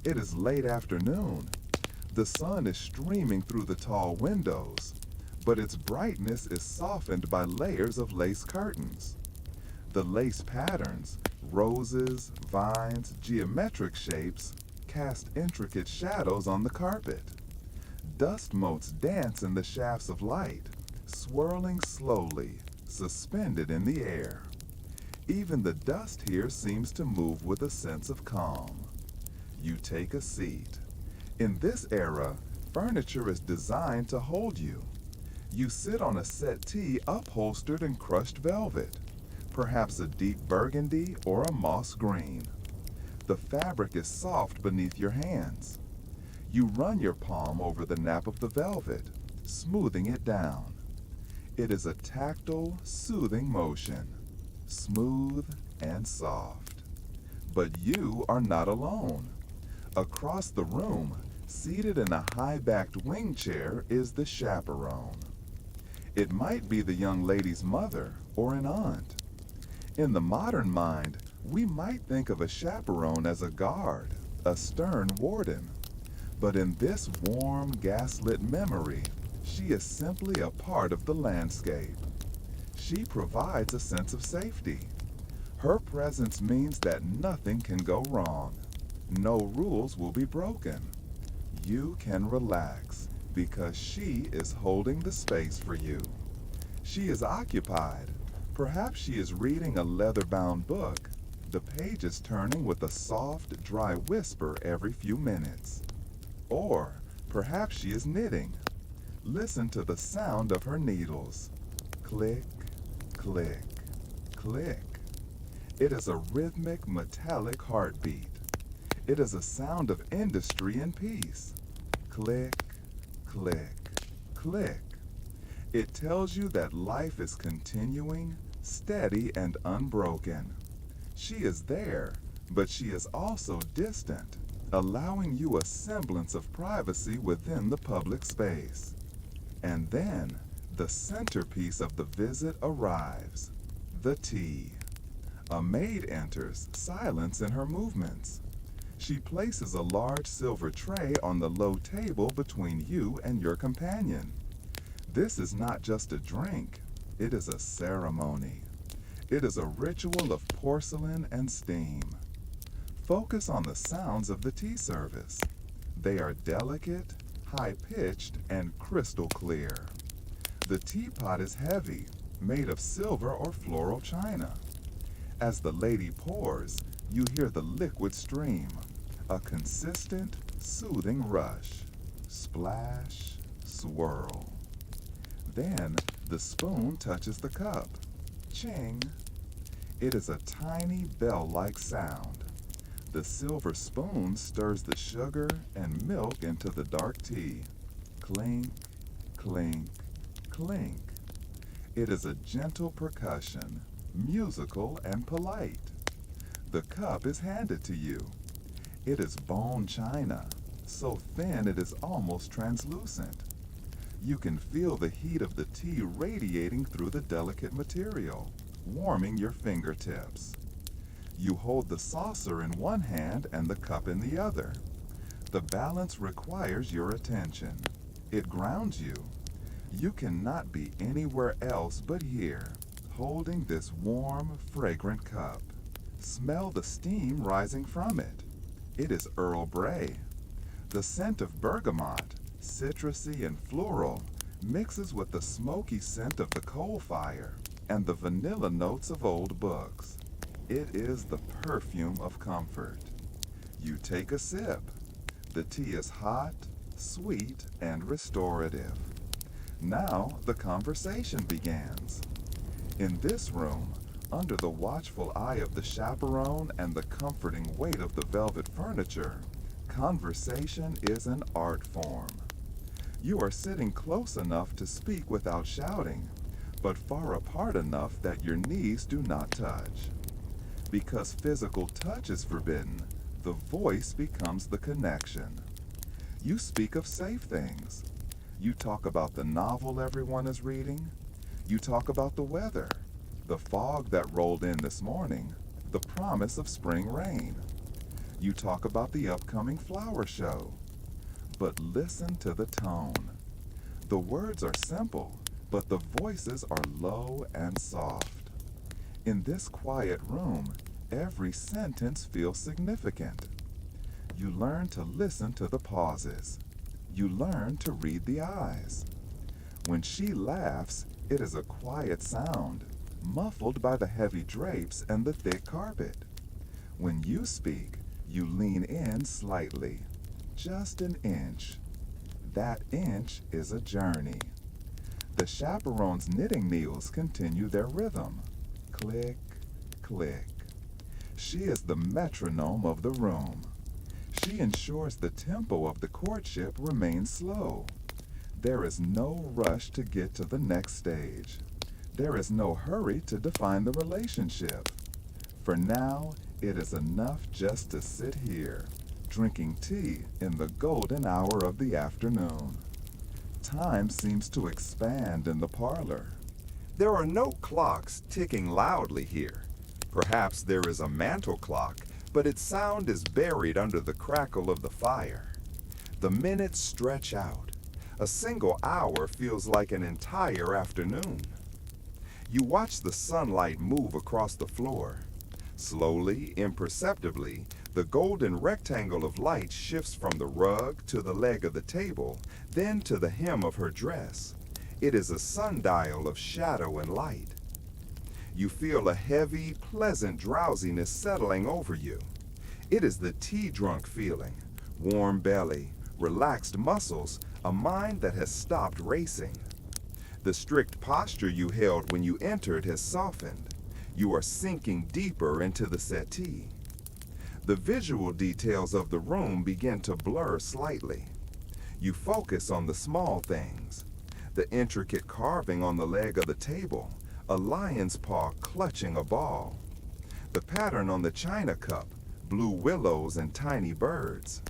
It is late afternoon. The sun is streaming through the tall windows, but its brightness is softened by layers of lace curtains. The lace patterns, roses, vines, geometric shapes, cast intricate shadows on the carpet. Dust motes dance in the shafts of light, swirling slowly, suspended in the air. Even the dust here seems to move with a sense of calm. You take a seat. In this era, furniture is designed to hold you. You sit on a settee upholstered in crushed velvet, perhaps a deep burgundy or a moss green. The fabric is soft beneath your hands. You run your palm over the nap of the velvet, smoothing it down. It is a tactile, soothing motion, smooth and soft. But you are not alone. Across the room, seated in a high-backed wing chair, is the chaperone. It might be the young lady's mother or an aunt. In the modern mind, we might think of a chaperone as a guard, a stern warden. But in this warm, gaslit memory, she is simply a part of the landscape. She provides a sense of safety. Her presence means that nothing can go wrong. No rules will be broken. You can relax because she is holding the space for you. She is occupied. Perhaps she is reading a leather-bound book, the pages turning with a soft, dry whisper every few minutes. Or perhaps she is knitting. Listen to the sound of her needles. Click, click, click. It is a rhythmic, metallic heartbeat. It is a sound of industry and peace. Click, click, click. It tells you that life is continuing, steady, and unbroken. She is there, but she is also distant, allowing you a semblance of privacy within the public space. And then, the centerpiece of the visit arrives, the tea. A maid enters, silence in her movements. She places a large silver tray on the low table between you and your companion. This is not just a drink, it is a ceremony. It is a ritual of porcelain and steam. Focus on the sounds of the tea service. They are delicate, high-pitched, and crystal clear. The teapot is heavy, made of silver or floral china. As the lady pours, you hear the liquid stream, a consistent, soothing rush. Splash, swirl. Then the spoon touches the cup. Ching. It is a tiny bell-like sound. The silver spoon stirs the sugar and milk into the dark tea. Clink, clink, clink. It is a gentle percussion, musical and polite. The cup is handed to you. It is bone china, so thin it is almost translucent. You can feel the heat of the tea radiating through the delicate material, warming your fingertips. You hold the saucer in one hand and the cup in the other. The balance requires your attention. It grounds you. You cannot be anywhere else but here, holding this warm, fragrant cup. Smell the steam rising from it. It is Earl Grey. The scent of bergamot, citrusy and floral, mixes with the smoky scent of the coal fire and the vanilla notes of old books. It is the perfume of comfort. You take a sip. The tea is hot, sweet, and restorative. Now the conversation begins. In this room, under the watchful eye of the chaperone and the comforting weight of the velvet furniture, conversation is an art form. You are sitting close enough to speak without shouting, but far apart enough that your knees do not touch. Because physical touch is forbidden, the voice becomes the connection. You speak of safe things. You talk about the novel everyone is reading. You talk about the weather, the fog that rolled in this morning, the promise of spring rain. You talk about the upcoming flower show. But listen to the tone. The words are simple, but the voices are low and soft. In this quiet room, every sentence feels significant. You learn to listen to the pauses. You learn to read the eyes. When she laughs, it is a quiet sound, muffled by the heavy drapes and the thick carpet. When you speak, you lean in slightly, just an inch. That inch is a journey. The chaperone's knitting needles continue their rhythm. Click, click. She is the metronome of the room. She ensures the tempo of the courtship remains slow. There is no rush to get to the next stage. There is no hurry to define the relationship. For now, it is enough just to sit here, drinking tea in the golden hour of the afternoon. Time seems to expand in the parlor. There are no clocks ticking loudly here. Perhaps there is a mantel clock, but its sound is buried under the crackle of the fire. The minutes stretch out. A single hour feels like an entire afternoon. You watch the sunlight move across the floor. Slowly, imperceptibly, the golden rectangle of light shifts from the rug to the leg of the table, then to the hem of her dress. It is a sundial of shadow and light. You feel a heavy, pleasant drowsiness settling over you. It is the tea-drunk feeling, warm belly, relaxed muscles, a mind that has stopped racing. The strict posture you held when you entered has softened. You are sinking deeper into the settee. The visual details of the room begin to blur slightly. You focus on the small things. The intricate carving on the leg of the table, a lion's paw clutching a ball. The pattern on the china cup, blue willows and tiny birds.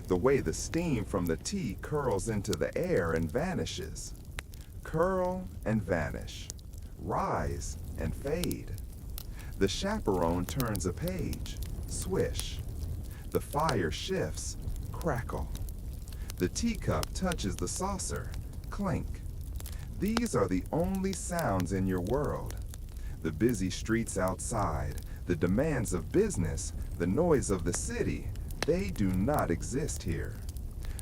The way the steam from the tea curls into the air and vanishes. Curl and vanish. Rise and fade. The chaperone turns a page. Swish. The fire shifts. Crackle. The teacup touches the saucer. Clink. These are the only sounds in your world. The busy streets outside, the demands of business, the noise of the city, they do not exist here.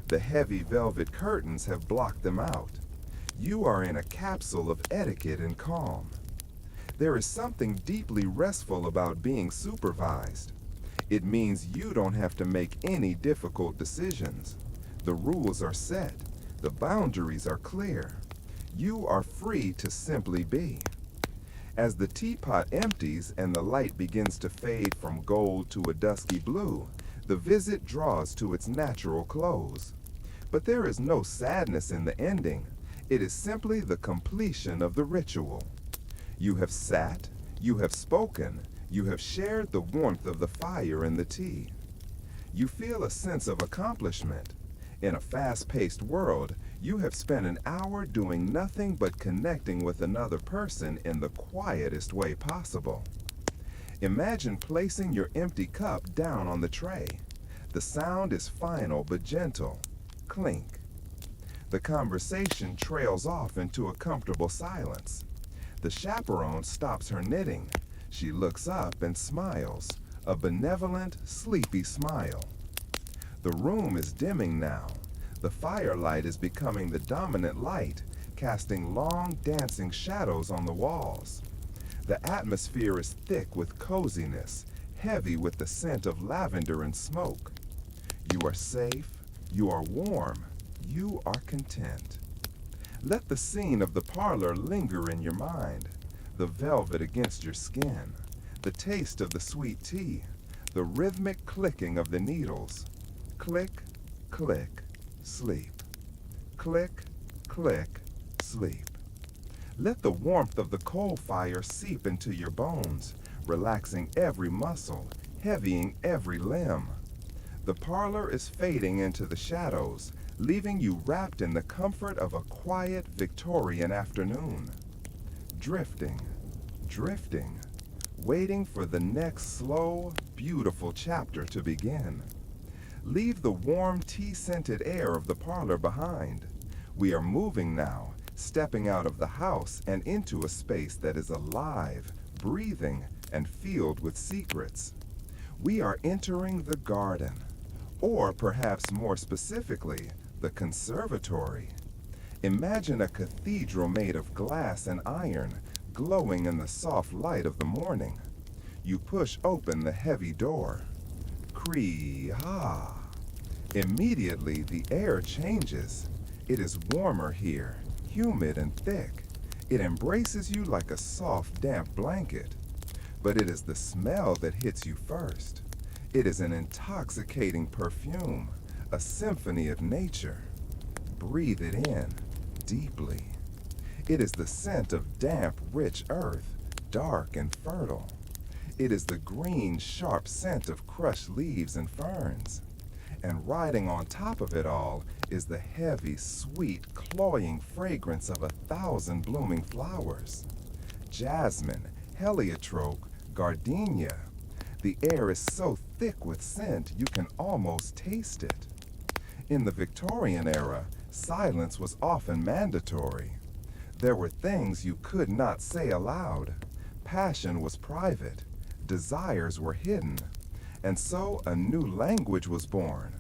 The heavy velvet curtains have blocked them out. You are in a capsule of etiquette and calm. There is something deeply restful about being supervised. It means you don't have to make any difficult decisions. The rules are set. The boundaries are clear. You are free to simply be. As the teapot empties and the light begins to fade from gold to a dusky blue, the visit draws to its natural close. But there is no sadness in the ending. It is simply the completion of the ritual. You have sat, you have spoken, you have shared the warmth of the fire and the tea. You feel a sense of accomplishment. In a fast-paced world, you have spent an hour doing nothing but connecting with another person in the quietest way possible. Imagine placing your empty cup down on the tray. The sound is final but gentle. Clink. The conversation trails off into a comfortable silence. The chaperone stops her knitting. She looks up and smiles, a benevolent, sleepy smile. The room is dimming now. The firelight is becoming the dominant light, casting long, dancing shadows on the walls. The atmosphere is thick with coziness, heavy with the scent of lavender and smoke. You are safe, you are warm, you are content. Let the scene of the parlor linger in your mind, the velvet against your skin, the taste of the sweet tea, the rhythmic clicking of the needles. Click, click, sleep. Click, click, sleep. Let the warmth of the coal fire seep into your bones, relaxing every muscle, heavying every limb. The parlor is fading into the shadows, leaving you wrapped in the comfort of a quiet Victorian afternoon. Drifting, drifting, waiting for the next slow, beautiful chapter to begin. Leave the warm tea-scented air of the parlor behind. We are moving now, stepping out of the house and into a space that is alive, breathing, and filled with secrets. We are entering the garden, or perhaps more specifically, the conservatory. Imagine a cathedral made of glass and iron, glowing in the soft light of the morning. You push open the heavy door. Cree-ha! Immediately the air changes. It is warmer here, humid and thick. It embraces you like a soft, damp blanket. But it is the smell that hits you first. It is an intoxicating perfume, a symphony of nature. Breathe it in, deeply. It is the scent of damp, rich earth, dark and fertile. It is the green, sharp scent of crushed leaves and ferns. And riding on top of it all is the heavy, sweet, cloying fragrance of 1,000 blooming flowers. Jasmine, heliotrope, gardenia. The air is so thick with scent you can almost taste it. In the Victorian era, silence was often mandatory. There were things you could not say aloud. Passion was private. Desires were hidden. And so a new language was born,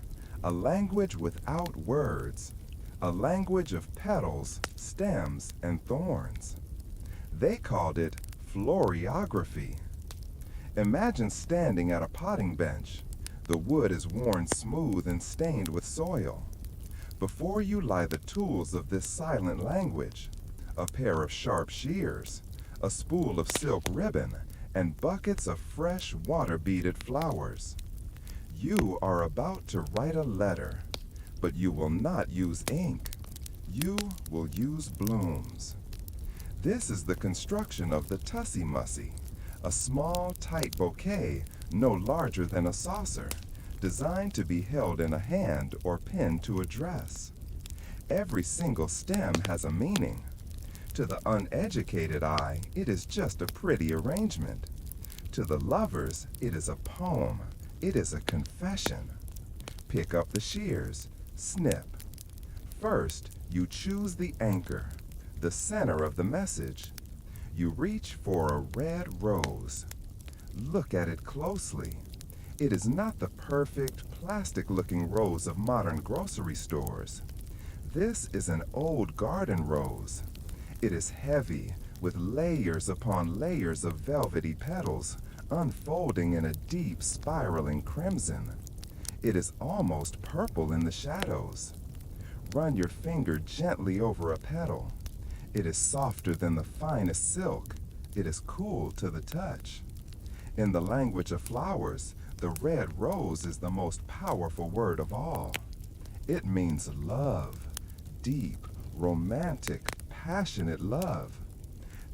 a language without words, a language of petals, stems, and thorns. They called it Floriography. Imagine standing at a potting bench. The wood is worn smooth and stained with soil. Before you lie the tools of this silent language, a pair of sharp shears, a spool of silk ribbon, and buckets of fresh water-beaded flowers. You are about to write a letter, but you will not use ink. You will use blooms. This is the construction of the tussie-mussy, a small, tight bouquet no larger than a saucer, designed to be held in a hand or pinned to a dress. Every single stem has a meaning. To the uneducated eye, it is just a pretty arrangement. To the lovers, it is a poem. It is a confession. Pick up the shears. Snip. First, you choose the anchor, the center of the message. You reach for a red rose. Look at it closely. It is not the perfect, plastic-looking rose of modern grocery stores. This is an old garden rose. It is heavy, with layers upon layers of velvety petals, unfolding in a deep, spiraling crimson. It is almost purple in the shadows. Run your finger gently over a petal. It is softer than the finest silk. It is cool to the touch. In the language of flowers, the red rose is the most powerful word of all. It means love, deep, romantic, passionate love.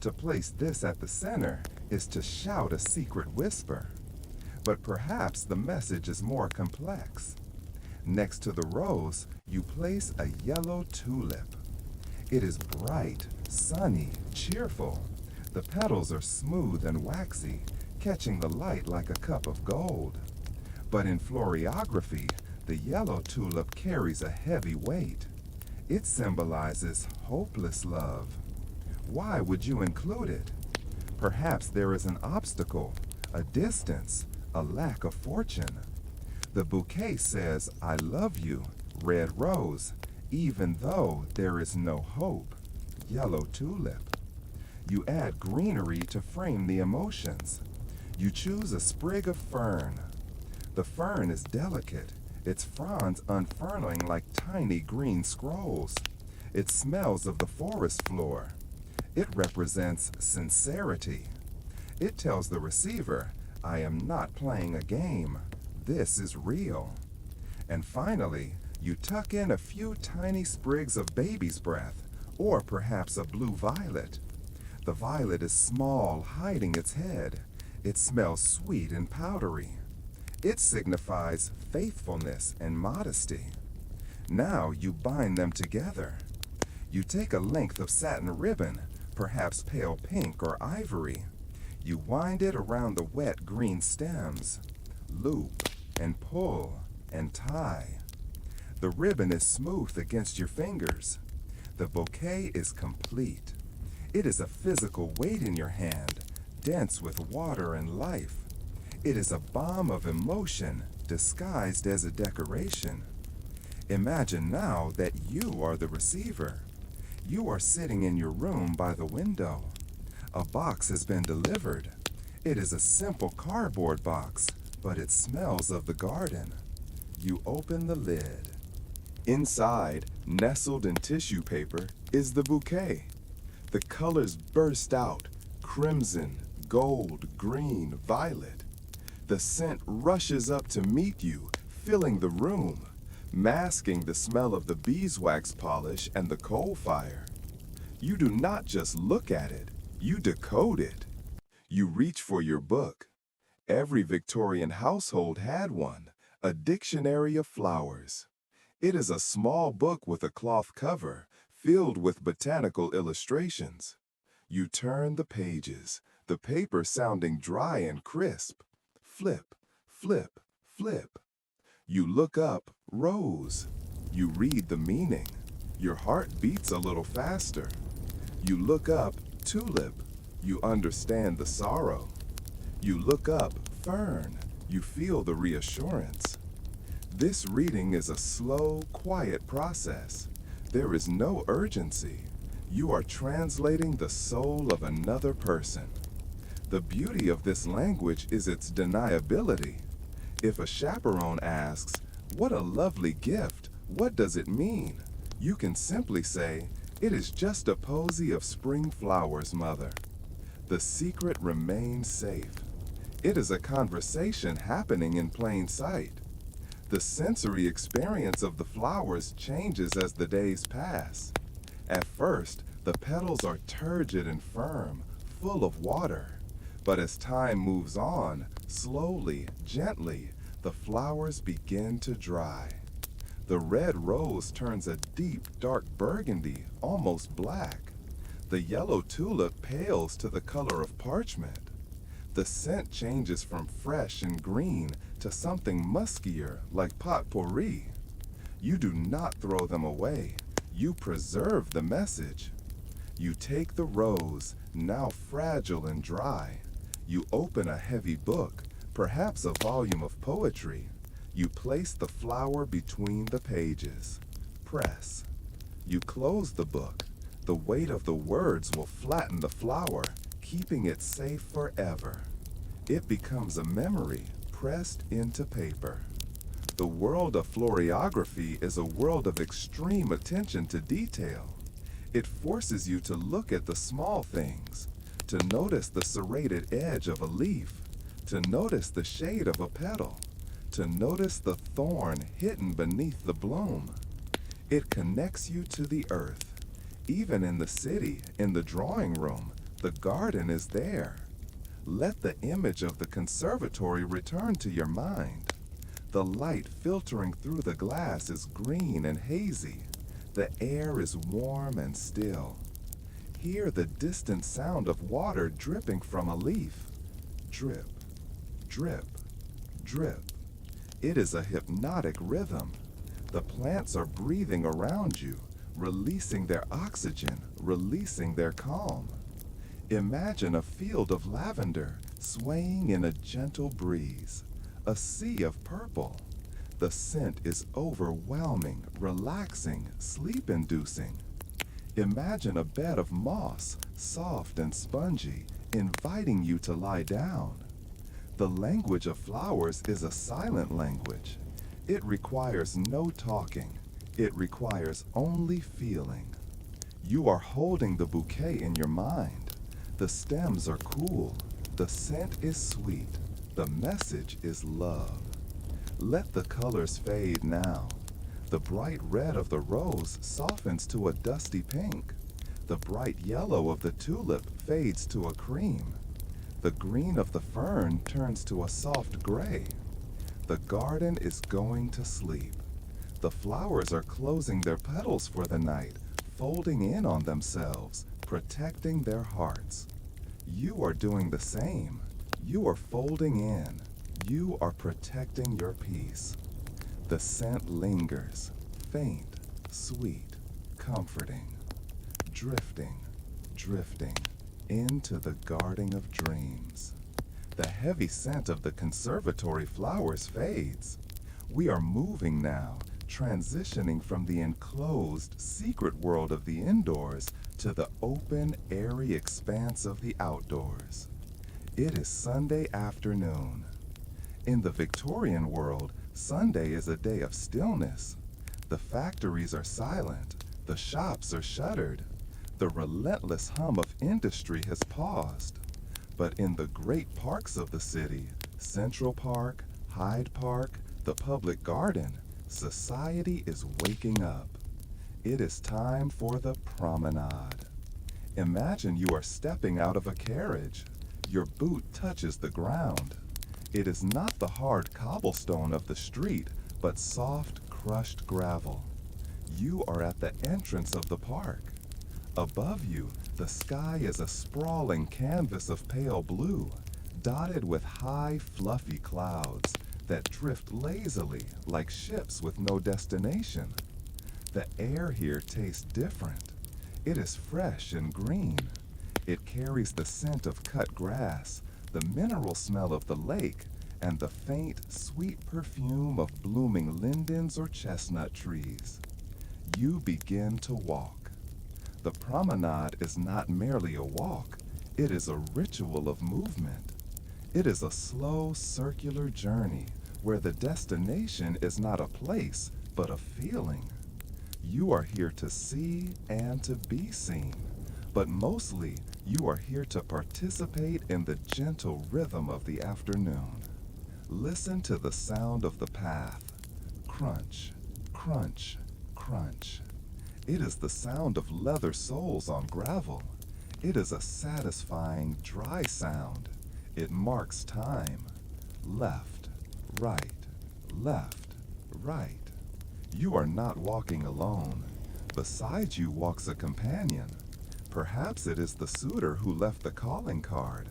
To place this at the center is to shout a secret whisper. But perhaps the message is more complex. Next to the rose, you place a yellow tulip. It is bright, sunny, cheerful. The petals are smooth and waxy, catching the light like a cup of gold. But in Floriography, the yellow tulip carries a heavy weight. It symbolizes hopeless love. Why would you include it? Perhaps there is an obstacle, a distance, a lack of fortune. The bouquet says, I love you, red rose, even though there is no hope, yellow tulip. You add greenery to frame the emotions. You choose a sprig of fern. The fern is delicate, its fronds unfurling like tiny green scrolls. It smells of the forest floor. It represents sincerity. It tells the receiver, I am not playing a game. This is real. And finally, you tuck in a few tiny sprigs of baby's breath, or perhaps a blue violet. The violet is small, hiding its head. It smells sweet and powdery. It signifies faithfulness and modesty. Now you bind them together. You take a length of satin ribbon, perhaps pale pink or ivory. You wind it around the wet green stems. Loop and pull and tie. The ribbon is smooth against your fingers. The bouquet is complete. It is a physical weight in your hand, dense with water and life. It is a bomb of emotion disguised as a decoration. Imagine now that you are the receiver. You are sitting in your room by the window. A box has been delivered. It is a simple cardboard box, but it smells of the garden. You open the lid. Inside, nestled in tissue paper, is the bouquet. The colors burst out: crimson, gold, green, violet. The scent rushes up to meet you, filling the room, masking the smell of the beeswax polish and the coal fire. You do not just look at it, you decode it. You reach for your book. Every Victorian household had one, a dictionary of flowers. It is a small book with a cloth cover, filled with botanical illustrations. You turn the pages, the paper sounding dry and crisp. Flip, flip, flip. You look up, rose. You read the meaning. Your heart beats a little faster. You look up, tulip. You understand the sorrow. You look up, fern. You feel the reassurance. This reading is a slow, quiet process. There is no urgency. You are translating the soul of another person. The beauty of this language is its deniability. If a chaperone asks, "What a lovely gift, what does it mean?" you can simply say, "It is just a posy of spring flowers, mother." The secret remains safe. It is a conversation happening in plain sight. The sensory experience of the flowers changes as the days pass. At first, the petals are turgid and firm, full of water. But as time moves on, slowly, gently, the flowers begin to dry. The red rose turns a deep, dark burgundy, almost black. The yellow tulip pales to the color of parchment. The scent changes from fresh and green to something muskier, like potpourri. You do not throw them away. You preserve the message. You take the rose, now fragile and dry. You open a heavy book, perhaps a volume of poetry. You place the flower between the pages. Press. You close the book. The weight of the words will flatten the flower, keeping it safe forever. It becomes a memory pressed into paper. The world of Floriography is a world of extreme attention to detail. It forces you to look at the small things, to notice the serrated edge of a leaf, to notice the shade of a petal, to notice the thorn hidden beneath the bloom. It connects you to the earth. Even in the city, in the drawing room, the garden is there. Let the image of the conservatory return to your mind. The light filtering through the glass is green and hazy. The air is warm and still. Hear the distant sound of water dripping from a leaf. Drip, drip, drip. It is a hypnotic rhythm. The plants are breathing around you, releasing their oxygen, releasing their calm. Imagine a field of lavender swaying in a gentle breeze, a sea of purple. The scent is overwhelming, relaxing, sleep-inducing. Imagine a bed of moss, soft and spongy, inviting you to lie down. The language of flowers is a silent language. It requires no talking. It requires only feeling. You are holding the bouquet in your mind. The stems are cool. The scent is sweet. The message is love. Let the colors fade now. The bright red of the rose softens to a dusty pink. The bright yellow of the tulip fades to a cream. The green of the fern turns to a soft gray. The garden is going to sleep. The flowers are closing their petals for the night, folding in on themselves, protecting their hearts. You are doing the same. You are folding in. You are protecting your peace. The scent lingers, faint, sweet, comforting, drifting, drifting into the garden of dreams. The heavy scent of the conservatory flowers fades. We are moving now, transitioning from the enclosed, secret world of the indoors to the open, airy expanse of the outdoors. It is Sunday afternoon. In the Victorian world, Sunday is a day of stillness. The factories are silent, the shops are shuttered, the relentless hum of industry has paused. But in the great parks of the city, Central Park, Hyde Park, the Public Garden, society is waking up. It is time for the promenade. Imagine you are stepping out of a carriage. Your boot touches the ground. It is not the hard cobblestone of the street, but soft, crushed gravel. You are at the entrance of the park. Above you, the sky is a sprawling canvas of pale blue, dotted with high, fluffy clouds that drift lazily like ships with no destination. The air here tastes different. It is fresh and green. It carries the scent of cut grass, the mineral smell of the lake, and the faint, sweet perfume of blooming lindens or chestnut trees. You begin to walk. The promenade is not merely a walk, it is a ritual of movement. It is a slow, circular journey where the destination is not a place, but a feeling. You are here to see and to be seen, but mostly you are here to participate in the gentle rhythm of the afternoon. Listen to the sound of the path. Crunch, crunch, crunch. It is the sound of leather soles on gravel. It is a satisfying, dry sound. It marks time. Left, right, left, right. You are not walking alone. Beside you walks a companion. Perhaps it is the suitor who left the calling card.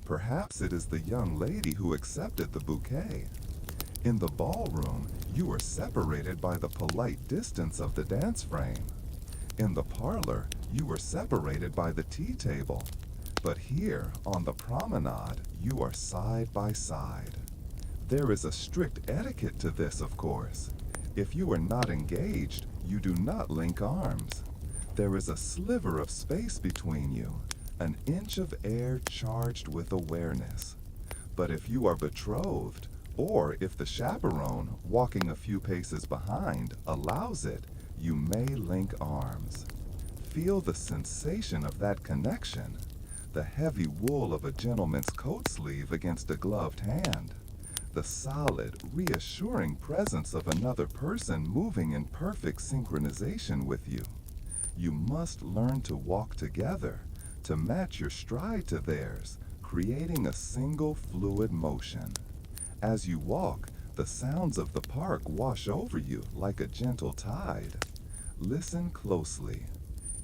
Perhaps it is the young lady who accepted the bouquet. In the ballroom, you are separated by the polite distance of the dance frame. In the parlor, you are separated by the tea table. But here, on the promenade, you are side by side. There is a strict etiquette to this, of course. If you are not engaged, you do not link arms. There is a sliver of space between you, an inch of air charged with awareness. But if you are betrothed, or if the chaperone, walking a few paces behind, allows it, you may link arms. Feel the sensation of that connection, the heavy wool of a gentleman's coat sleeve against a gloved hand, the solid, reassuring presence of another person moving in perfect synchronization with you. You must learn to walk together, to match your stride to theirs, creating a single fluid motion. As you walk, the sounds of the park wash over you like a gentle tide. Listen closely.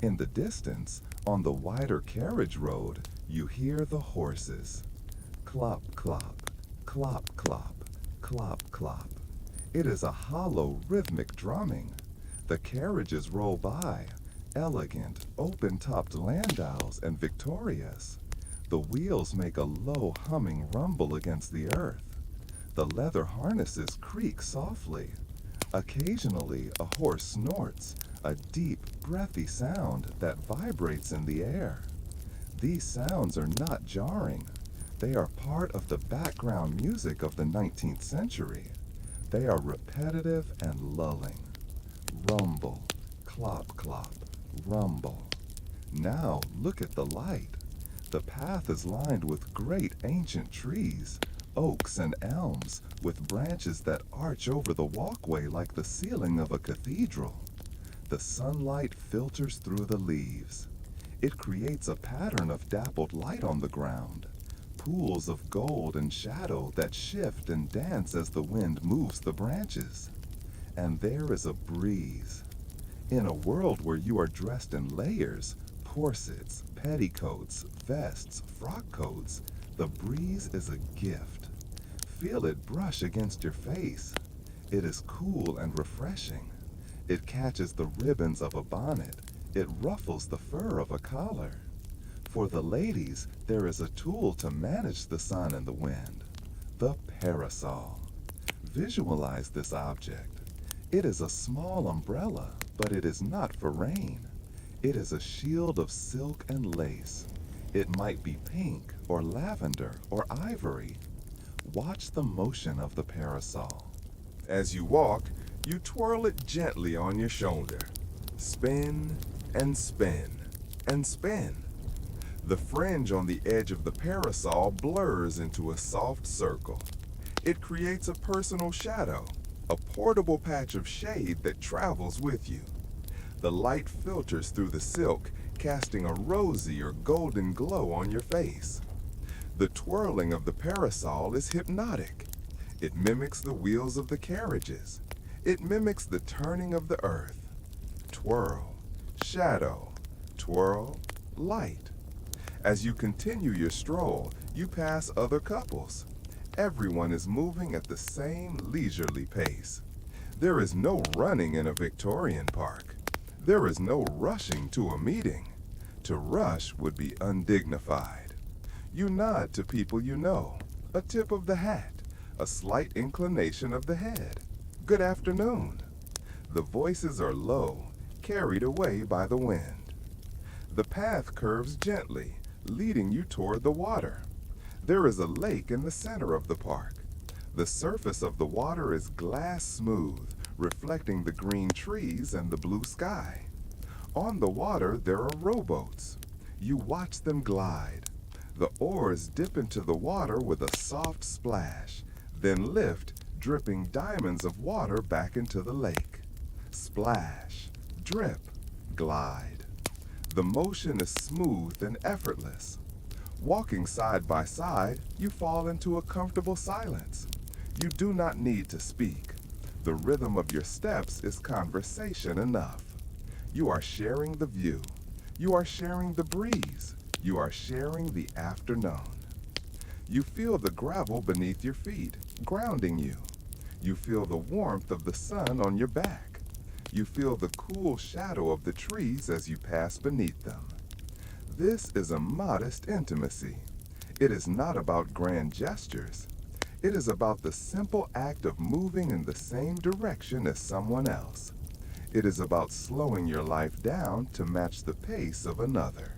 In the distance, on the wider carriage road, you hear the horses. Clop, clop, clop, clop, clop, clop. It is a hollow, rhythmic drumming. The carriages roll by, elegant, open-topped landaus and Victorias. The wheels make a low humming rumble against the earth. The leather harnesses creak softly. Occasionally, a horse snorts, a deep, breathy sound that vibrates in the air. These sounds are not jarring. They are part of the background music of the 19th century. They are repetitive and lulling. Rumble, clop, clop, rumble. Now look at the light. The path is lined with great ancient trees, oaks and elms, with branches that arch over the walkway like the ceiling of a cathedral. The sunlight filters through the leaves. It creates a pattern of dappled light on the ground, pools of gold and shadow that shift and dance as the wind moves the branches. And there is a breeze. In a world where you are dressed in layers, corsets, petticoats, vests, frock coats, the breeze is a gift. Feel it brush against your face. It is cool and refreshing. It catches the ribbons of a bonnet. It ruffles the fur of a collar. For the ladies, there is a tool to manage the sun and the wind, the parasol. Visualize this object. It is a small umbrella, but it is not for rain. It is a shield of silk and lace. It might be pink or lavender or ivory. Watch the motion of the parasol. As you walk, you twirl it gently on your shoulder. Spin and spin and spin. The fringe on the edge of the parasol blurs into a soft circle. It creates a personal shadow, a portable patch of shade that travels with you. The light filters through the silk, casting a rosy or golden glow on your face. The twirling of the parasol is hypnotic. It mimics the wheels of the carriages. It mimics the turning of the earth. Twirl, shadow, twirl, light. As you continue your stroll, you pass other couples. Everyone is moving at the same leisurely pace. There is no running in a Victorian park. There is no rushing to a meeting. To rush would be undignified. You nod to people you know, a tip of the hat, a slight inclination of the head. Good afternoon. The voices are low, carried away by the wind. The path curves gently, leading you toward the water. There is a lake in the center of the park. The surface of the water is glass smooth, reflecting the green trees and the blue sky. On the water, there are rowboats. You watch them glide. The oars dip into the water with a soft splash, then lift, dripping diamonds of water back into the lake. Splash, drip, glide. The motion is smooth and effortless. Walking side by side, you fall into a comfortable silence. You do not need to speak. The rhythm of your steps is conversation enough. You are sharing the view. You are sharing the breeze. You are sharing the afternoon. You feel the gravel beneath your feet, grounding you. You feel the warmth of the sun on your back. You feel the cool shadow of the trees as you pass beneath them. This is a modest intimacy. It is not about grand gestures. It is about the simple act of moving in the same direction as someone else. It is about slowing your life down to match the pace of another.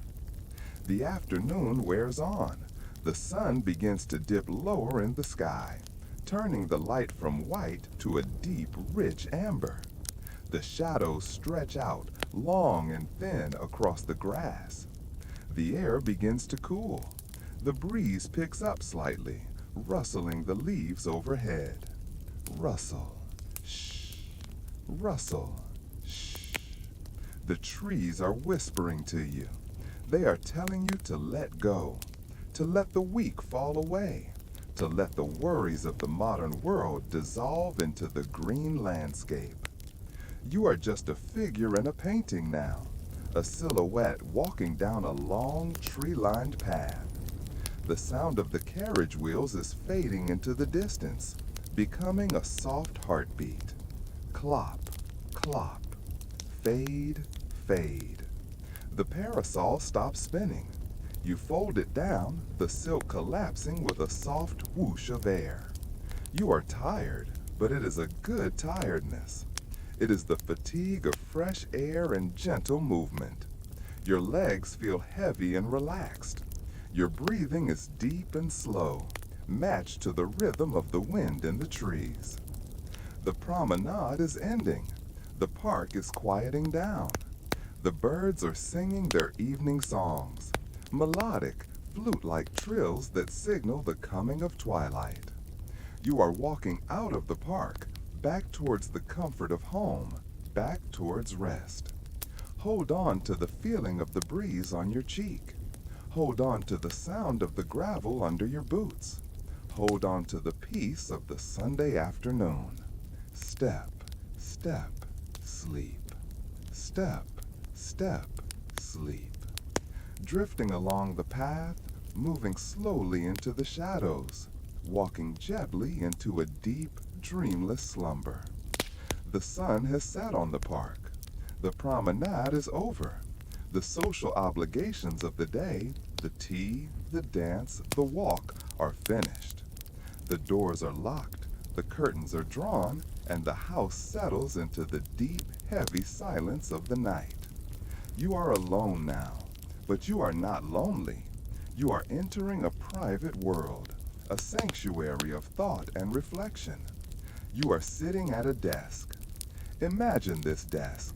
The afternoon wears on. The sun begins to dip lower in the sky, turning the light from white to a deep, rich amber. The shadows stretch out, long and thin, across the grass. The air begins to cool. The breeze picks up slightly, rustling the leaves overhead. Rustle, shh, rustle, shh. The trees are whispering to you. They are telling you to let go, to let the week fall away, to let the worries of the modern world dissolve into the green landscape. You are just a figure in a painting now, a silhouette walking down a long, tree-lined path. The sound of the carriage wheels is fading into the distance, becoming a soft heartbeat. Clop, clop, fade, fade. The parasol stops spinning. You fold it down, the silk collapsing with a soft whoosh of air. You are tired, but it is a good tiredness. It is the fatigue of fresh air and gentle movement. Your legs feel heavy and relaxed. Your breathing is deep and slow, matched to the rhythm of the wind in the trees. The promenade is ending. The park is quieting down. The birds are singing their evening songs, melodic, flute-like trills that signal the coming of twilight. You are walking out of the park, back towards the comfort of home, back towards rest. Hold on to the feeling of the breeze on your cheek. Hold on to the sound of the gravel under your boots. Hold on to the peace of the Sunday afternoon. Step, step, sleep. Step, step, sleep. Drifting along the path, moving slowly into the shadows, walking gently into a deep, dreamless slumber. The sun has set on the park. The promenade is over. The social obligations of the day, the tea, the dance, the walk, are finished. The doors are locked, the curtains are drawn, and the house settles into the deep, heavy silence of the night. You are alone now, but you are not lonely. You are entering a private world, a sanctuary of thought and reflection. You are sitting at a desk. Imagine this desk.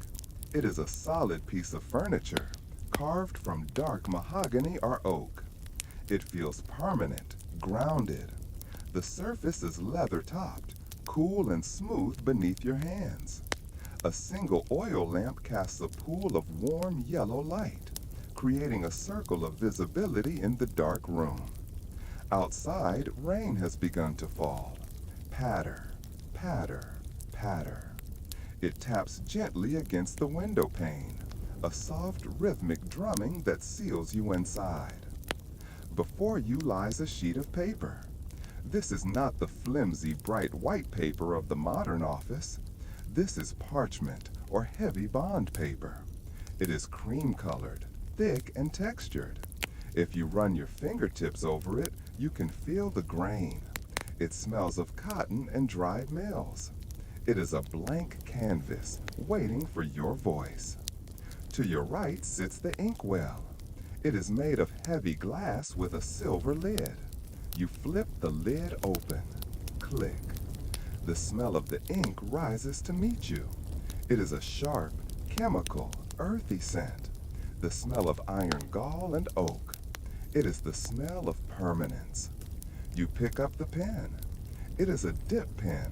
It is a solid piece of furniture, carved from dark mahogany or oak. It feels permanent, grounded. The surface is leather-topped, cool and smooth beneath your hands. A single oil lamp casts a pool of warm yellow light, creating a circle of visibility in the dark room. Outside, rain has begun to fall. Patter, patter, patter. It taps gently against the window pane, a soft rhythmic drumming that seals you inside. Before you lies a sheet of paper. This is not the flimsy, bright white paper of the modern office. This is parchment or heavy bond paper. It is cream-colored, thick and textured. If you run your fingertips over it, you can feel the grain. It smells of cotton and dried mills. It is a blank canvas waiting for your voice. To your right sits the inkwell. It is made of heavy glass with a silver lid. You flip the lid open. Click. The smell of the ink rises to meet you. It is a sharp, chemical, earthy scent. The smell of iron gall and oak. It is the smell of permanence. You pick up the pen. It is a dip pen.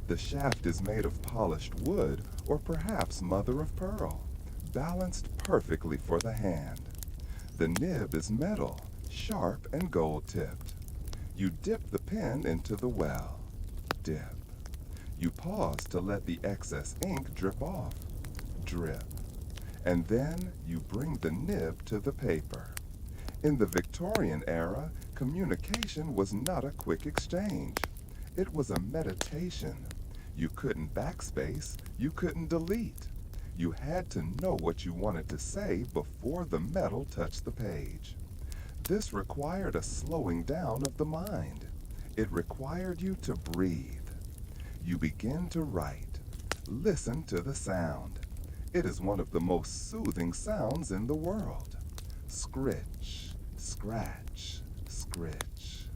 The shaft is made of polished wood or perhaps mother of pearl, balanced perfectly for the hand. The nib is metal, sharp and gold-tipped. You dip the pen into the well. Dip. You pause to let the excess ink drip off. Drip. And then you bring the nib to the paper. In the Victorian era, communication was not a quick exchange. It was a meditation. You couldn't backspace, you couldn't delete. You had to know what you wanted to say before the metal touched the page. This required a slowing down of the mind. It required you to breathe. You begin to write. Listen to the sound. It is one of the most soothing sounds in the world. Scritch, scratch, scritch.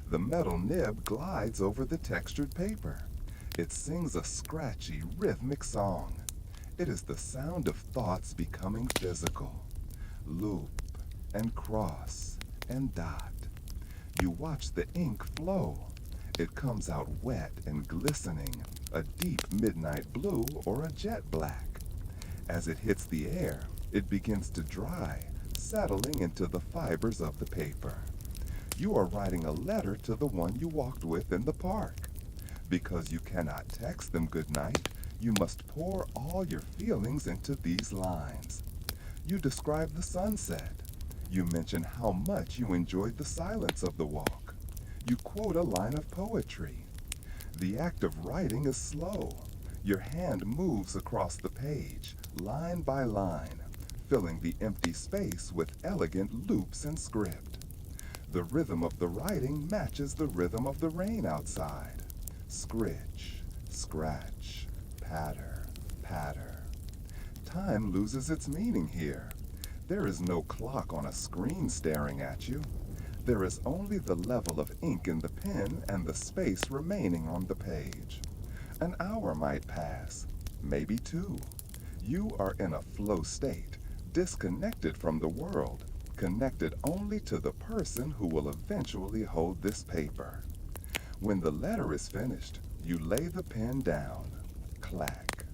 The metal nib glides over the textured paper. It sings a scratchy, rhythmic song. It is the sound of thoughts becoming physical. Loop and cross and dot. You watch the ink flow. It comes out wet and glistening, a deep midnight blue or a jet black. As it hits the air, it begins to dry, settling into the fibers of the paper. You are writing a letter to the one you walked with in the park. Because you cannot text them good night, you must pour all your feelings into these lines. You describe the sunset. You mention how much you enjoyed the silence of the walk. You quote a line of poetry. The act of writing is slow. Your hand moves across the page, line by line, filling the empty space with elegant loops and script. The rhythm of the writing matches the rhythm of the rain outside. Scritch, scratch, patter, patter. Time loses its meaning here. There is no clock on a screen staring at you. There is only the level of ink in the pen and the space remaining on the page. An hour might pass, maybe two. You are in a flow state, disconnected from the world, connected only to the person who will eventually hold this paper. When the letter is finished, you lay the pen down. Clack.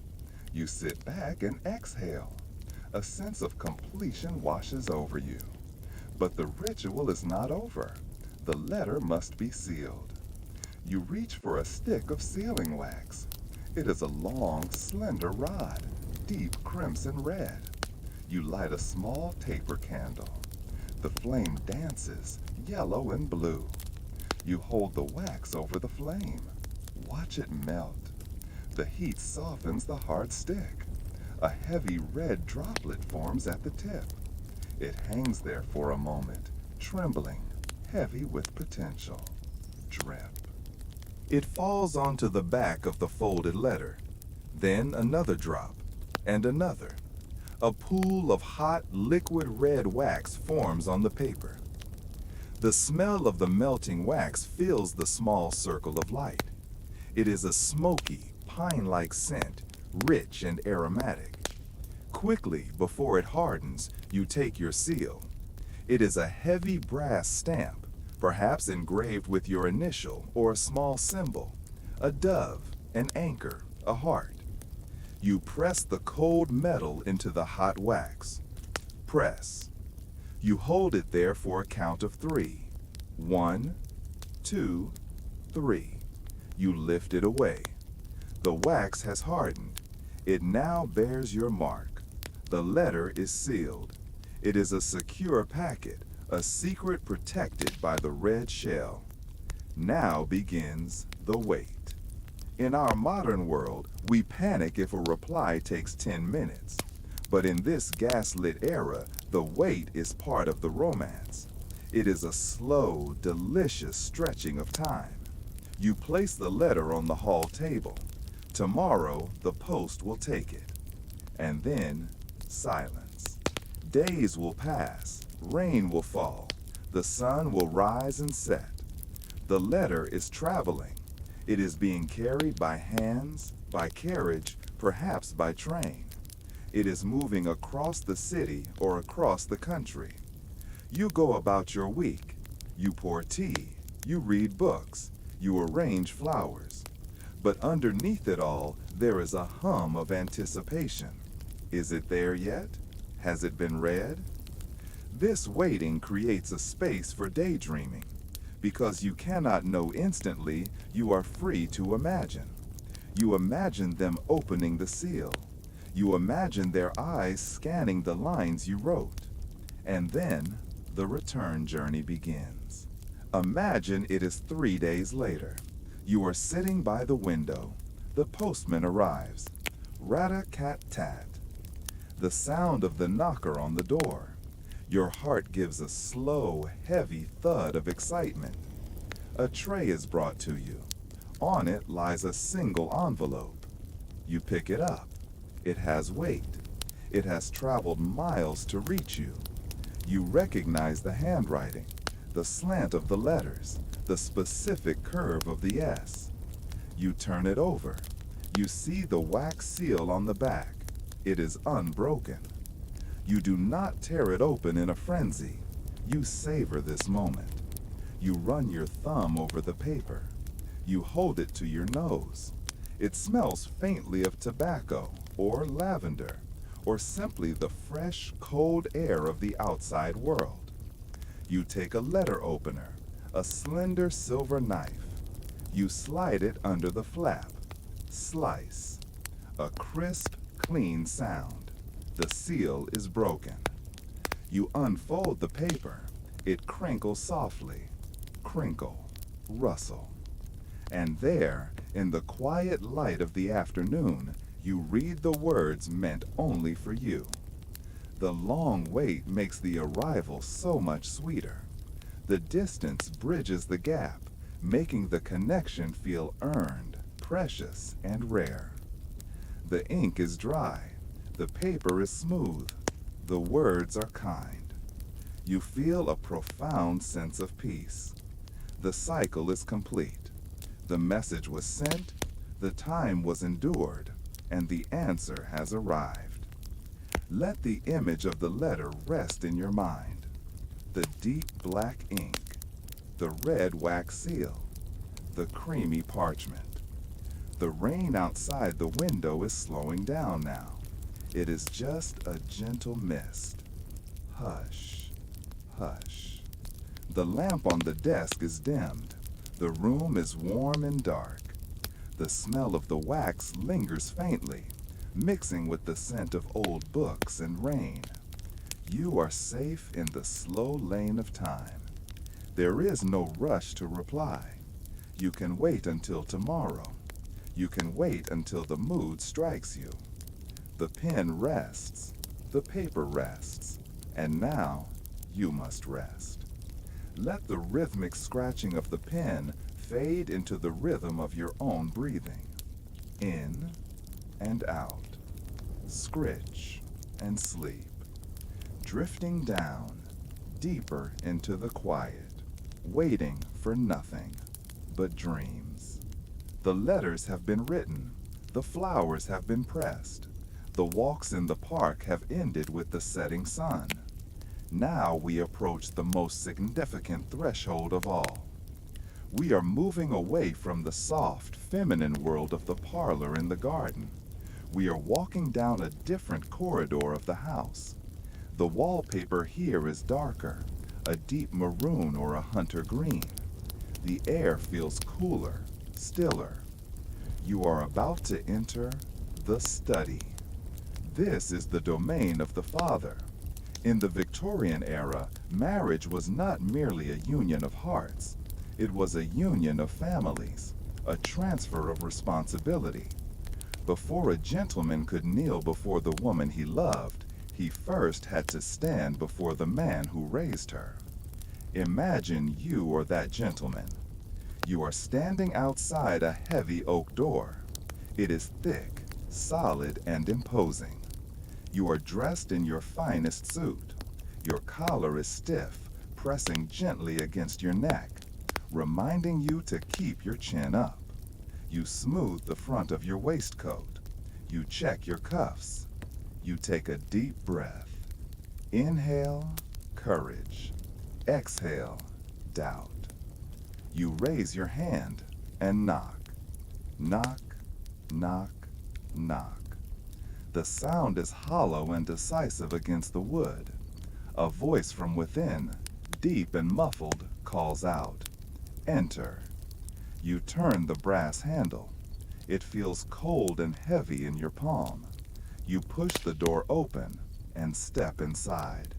You sit back and exhale. A sense of completion washes over you. But the ritual is not over. The letter must be sealed. You reach for a stick of sealing wax. It is a long, slender rod, deep crimson red. You light a small taper candle. The flame dances, yellow and blue. You hold the wax over the flame. Watch it melt. The heat softens the hard stick. A heavy red droplet forms at the tip. It hangs there for a moment, trembling, heavy with potential. Drip. It falls onto the back of the folded letter. Then another drop, and another. A pool of hot, liquid red wax forms on the paper. The smell of the melting wax fills the small circle of light. It is a smoky, pine-like scent, rich and aromatic. Quickly, before it hardens, you take your seal. It is a heavy brass stamp, perhaps engraved with your initial or a small symbol, a dove, an anchor, a heart. You press the cold metal into the hot wax. Press. You hold it there for a count of 3. 1, 2, 3. You lift it away. The wax has hardened. It now bears your mark. The letter is sealed. It is a secure packet, a secret protected by the red shell. Now begins the wait. In our modern world, we panic if a reply takes 10 minutes. But in this gaslit era, the wait is part of the romance. It is a slow, delicious stretching of time. You place the letter on the hall table. Tomorrow, the post will take it. And then, silence. Days will pass. Rain will fall. The sun will rise and set. The letter is traveling. It is being carried by hands, by carriage, perhaps by train. It is moving across the city or across the country. You go about your week. You pour tea. You read books. You arrange flowers. But underneath it all, there is a hum of anticipation. Is it there yet? Has it been read? This waiting creates a space for daydreaming. Because you cannot know instantly, you are free to imagine. You imagine them opening the seal. You imagine their eyes scanning the lines you wrote. And then, the return journey begins. Imagine it is 3 days later. You are sitting by the window. The postman arrives. Rat-a-cat-tat. The sound of the knocker on the door. Your heart gives a slow, heavy thud of excitement. A tray is brought to you. On it lies a single envelope. You pick it up. It has weight. It has traveled miles to reach you. You recognize the handwriting, the slant of the letters, the specific curve of the S. You turn it over. You see the wax seal on the back. It is unbroken. You do not tear it open in a frenzy. You savor this moment. You run your thumb over the paper. You hold it to your nose. It smells faintly of tobacco or lavender, or simply the fresh, cold air of the outside world. You take a letter opener, a slender silver knife. You slide it under the flap. Slice. A crisp, clean sound. The seal is broken. You unfold the paper. It crinkles softly. Crinkle. Rustle. And there, in the quiet light of the afternoon, you read the words meant only for you. The long wait makes the arrival so much sweeter. The distance bridges the gap, making the connection feel earned, precious, and rare. The ink is dry. The paper is smooth. The words are kind. You feel a profound sense of peace. The cycle is complete. The message was sent, the time was endured, and the answer has arrived. Let the image of the letter rest in your mind. The deep black ink, the red wax seal, the creamy parchment. The rain outside the window is slowing down now. It is just a gentle mist. Hush, hush. The lamp on the desk is dimmed. The room is warm and dark. The smell of the wax lingers faintly, mixing with the scent of old books and rain. You are safe in the slow lane of time. There is no rush to reply. You can wait until tomorrow. You can wait until the mood strikes you. The pen rests, the paper rests, and now you must rest. Let the rhythmic scratching of the pen Fade into the rhythm of your own breathing. In and out. Scritch and sleep. Drifting down, deeper into the quiet, waiting for nothing but dreams. The letters have been written, the flowers have been pressed, the walks in the park have ended with the setting sun. Now we approach the most significant threshold of all. We are moving away from the soft, feminine world of the parlor in the garden. We are walking down a different corridor of the house. The wallpaper here is darker, a deep maroon or a hunter green. The air feels cooler, stiller. You are about to enter the study. This is the domain of the father. In the Victorian era, marriage was not merely a union of hearts. It was a union of families, a transfer of responsibility. Before a gentleman could kneel before the woman he loved, he first had to stand before the man who raised her. Imagine you are that gentleman. You are standing outside a heavy oak door. It is thick, solid, and imposing. You are dressed in your finest suit. Your collar is stiff, pressing gently against your neck, reminding you to keep your chin up. You smooth the front of your waistcoat. You check your cuffs. You take a deep breath. Inhale, courage. Exhale, doubt. You raise your hand and knock. Knock, knock, knock. The sound is hollow and decisive against the wood. A voice from within, deep and muffled, calls out, "Enter." You turn the brass handle. It feels cold and heavy in your palm. You push the door open and step inside.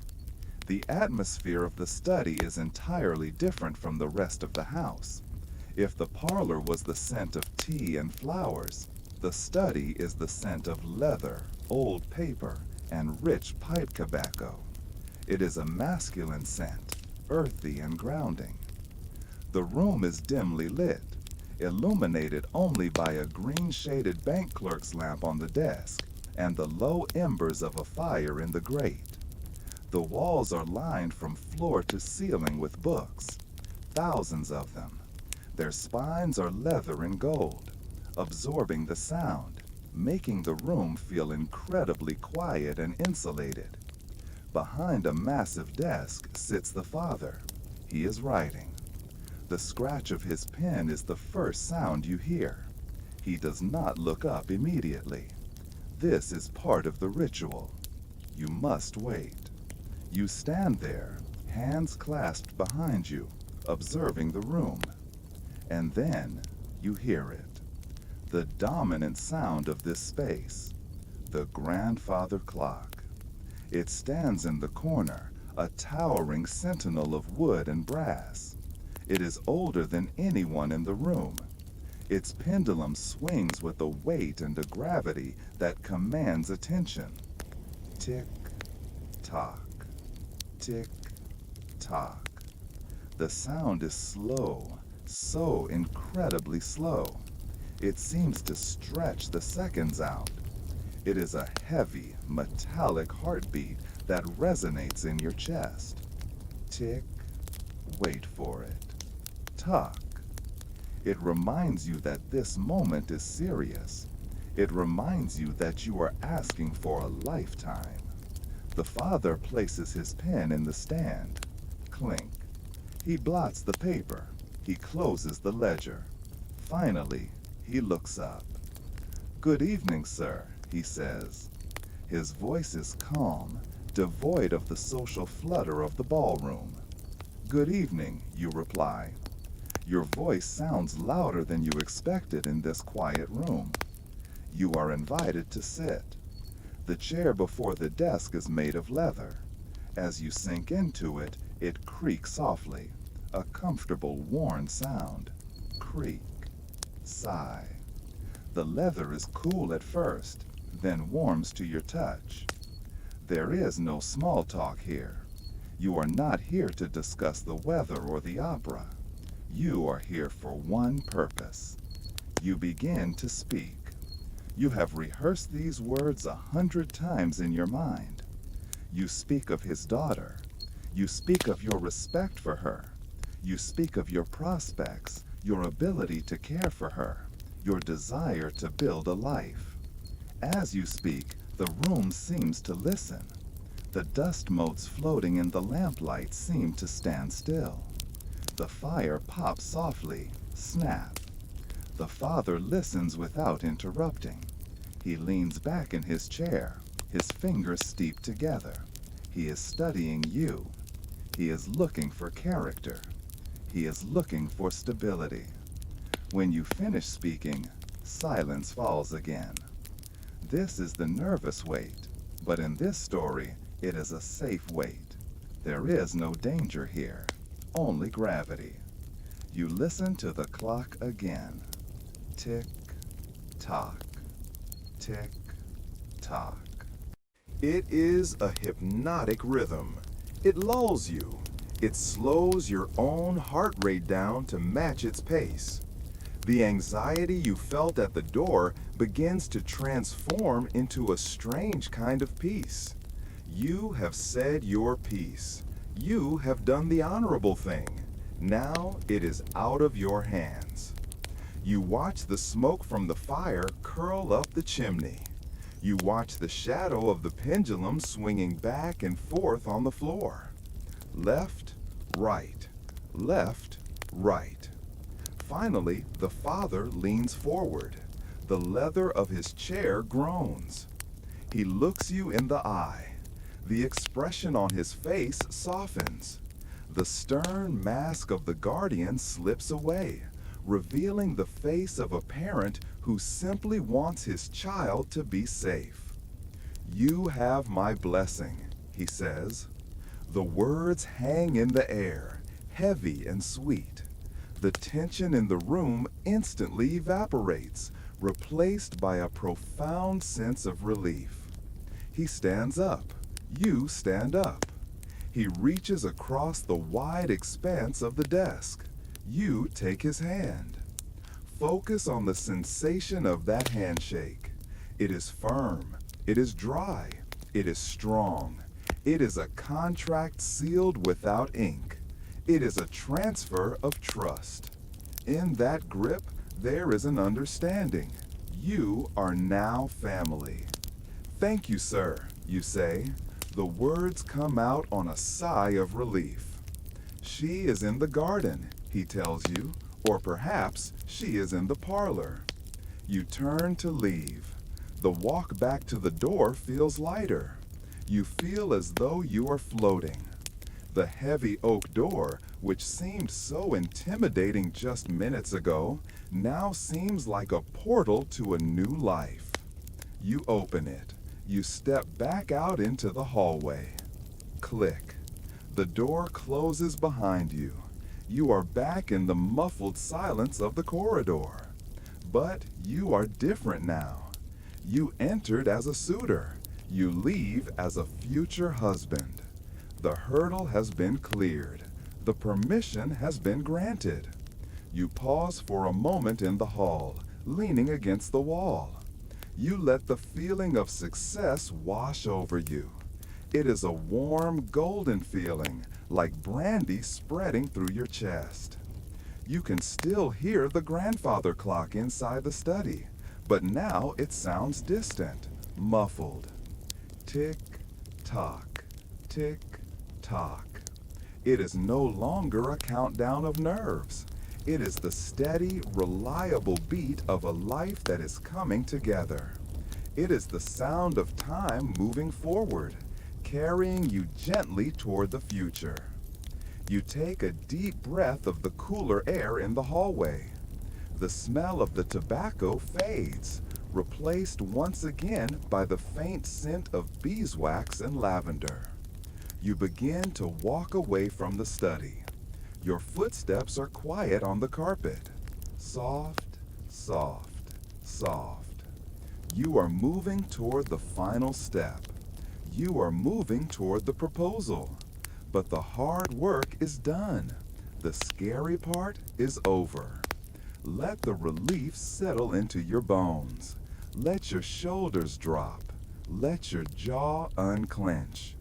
The atmosphere of the study is entirely different from the rest of the house. If the parlor was the scent of tea and flowers, the study is the scent of leather, old paper, and rich pipe tobacco. It is a masculine scent, earthy and grounding. The room is dimly lit, illuminated only by a green-shaded bank clerk's lamp on the desk and the low embers of a fire in the grate. The walls are lined from floor to ceiling with books, thousands of them. Their spines are leather and gold, absorbing the sound, making the room feel incredibly quiet and insulated. Behind a massive desk sits the father. He is writing. The scratch of his pen is the first sound you hear. He does not look up immediately. This is part of the ritual. You must wait. You stand there, hands clasped behind you, observing the room. And then you hear it. The dominant sound of this space. The grandfather clock. It stands in the corner, a towering sentinel of wood and brass. It is older than anyone in the room. Its pendulum swings with a weight and a gravity that commands attention. Tick, tock, tick, tock. The sound is slow, so incredibly slow. It seems to stretch the seconds out. It is a heavy, metallic heartbeat that resonates in your chest. Tick, wait for it. Tock. It reminds you that this moment is serious. It reminds you that you are asking for a lifetime. The father places his pen in the stand. Clink. He blots the paper. He closes the ledger. Finally, he looks up. "Good evening, sir," he says. His voice is calm, devoid of the social flutter of the ballroom. "Good evening," you reply. Your voice sounds louder than you expected in this quiet room. You are invited to sit. The chair before the desk is made of leather. As you sink into it, it creaks softly, a comfortable, worn sound. Creak. Sigh. The leather is cool at first, then warms to your touch. There is no small talk here. You are not here to discuss the weather or the opera. You are here for one purpose. You begin to speak. You have rehearsed these words 100 times in your mind. You speak of his daughter. You speak of your respect for her. You speak of your prospects, your ability to care for her, your desire to build a life. As you speak, the room seems to listen. The dust motes floating in the lamplight seem to stand still. The fire pops softly, snap. The father listens without interrupting. He leans back in his chair, his fingers steeped together. He is studying you. He is looking for character. He is looking for stability. When you finish speaking, silence falls again. This is the nervous wait, but in this story, it is a safe wait. There is no danger here, only gravity. You listen to the clock again. Tick, tock, tick, tock. It is a hypnotic rhythm. It lulls you. It slows your own heart rate down to match its pace. The anxiety you felt at the door begins to transform into a strange kind of peace. You have said your piece. You have done the honorable thing. Now it is out of your hands. You watch the smoke from the fire curl up the chimney. You watch the shadow of the pendulum swinging back and forth on the floor. Left, right, left, right. Finally, the father leans forward. The leather of his chair groans. He looks you in the eye. The expression on his face softens. The stern mask of the guardian slips away, revealing the face of a parent who simply wants his child to be safe. "You have my blessing," he says. The words hang in the air, heavy and sweet. The tension in the room instantly evaporates, replaced by a profound sense of relief. He stands up. You stand up. He reaches across the wide expanse of the desk. You take his hand. Focus on the sensation of that handshake. It is firm. It is dry. It is strong. It is a contract sealed without ink. It is a transfer of trust. In that grip, there is an understanding. You are now family. "Thank you, sir," you say. The words come out on a sigh of relief. "She is in the garden," he tells you, or perhaps she is in the parlor. You turn to leave. The walk back to the door feels lighter. You feel as though you are floating. The heavy oak door, which seemed so intimidating just minutes ago, now seems like a portal to a new life. You open it. You step back out into the hallway. Click. The door closes behind you. You are back in the muffled silence of the corridor. But you are different now. You entered as a suitor. You leave as a future husband. The hurdle has been cleared. The permission has been granted. You pause for a moment in the hall, leaning against the wall. You let the feeling of success wash over you. It is a warm, golden feeling, like brandy spreading through your chest. You can still hear the grandfather clock inside the study, but now it sounds distant, muffled. Tick, tock, tick, tock. It is no longer a countdown of nerves. It is the steady, reliable beat of a life that is coming together. It is the sound of time moving forward, carrying you gently toward the future. You take a deep breath of the cooler air in the hallway. The smell of the tobacco fades, replaced once again by the faint scent of beeswax and lavender. You begin to walk away from the study. Your footsteps are quiet on the carpet. Soft, soft, soft. You are moving toward the final step. You are moving toward the proposal. But the hard work is done. The scary part is over. Let the relief settle into your bones. Let your shoulders drop. Let your jaw unclench.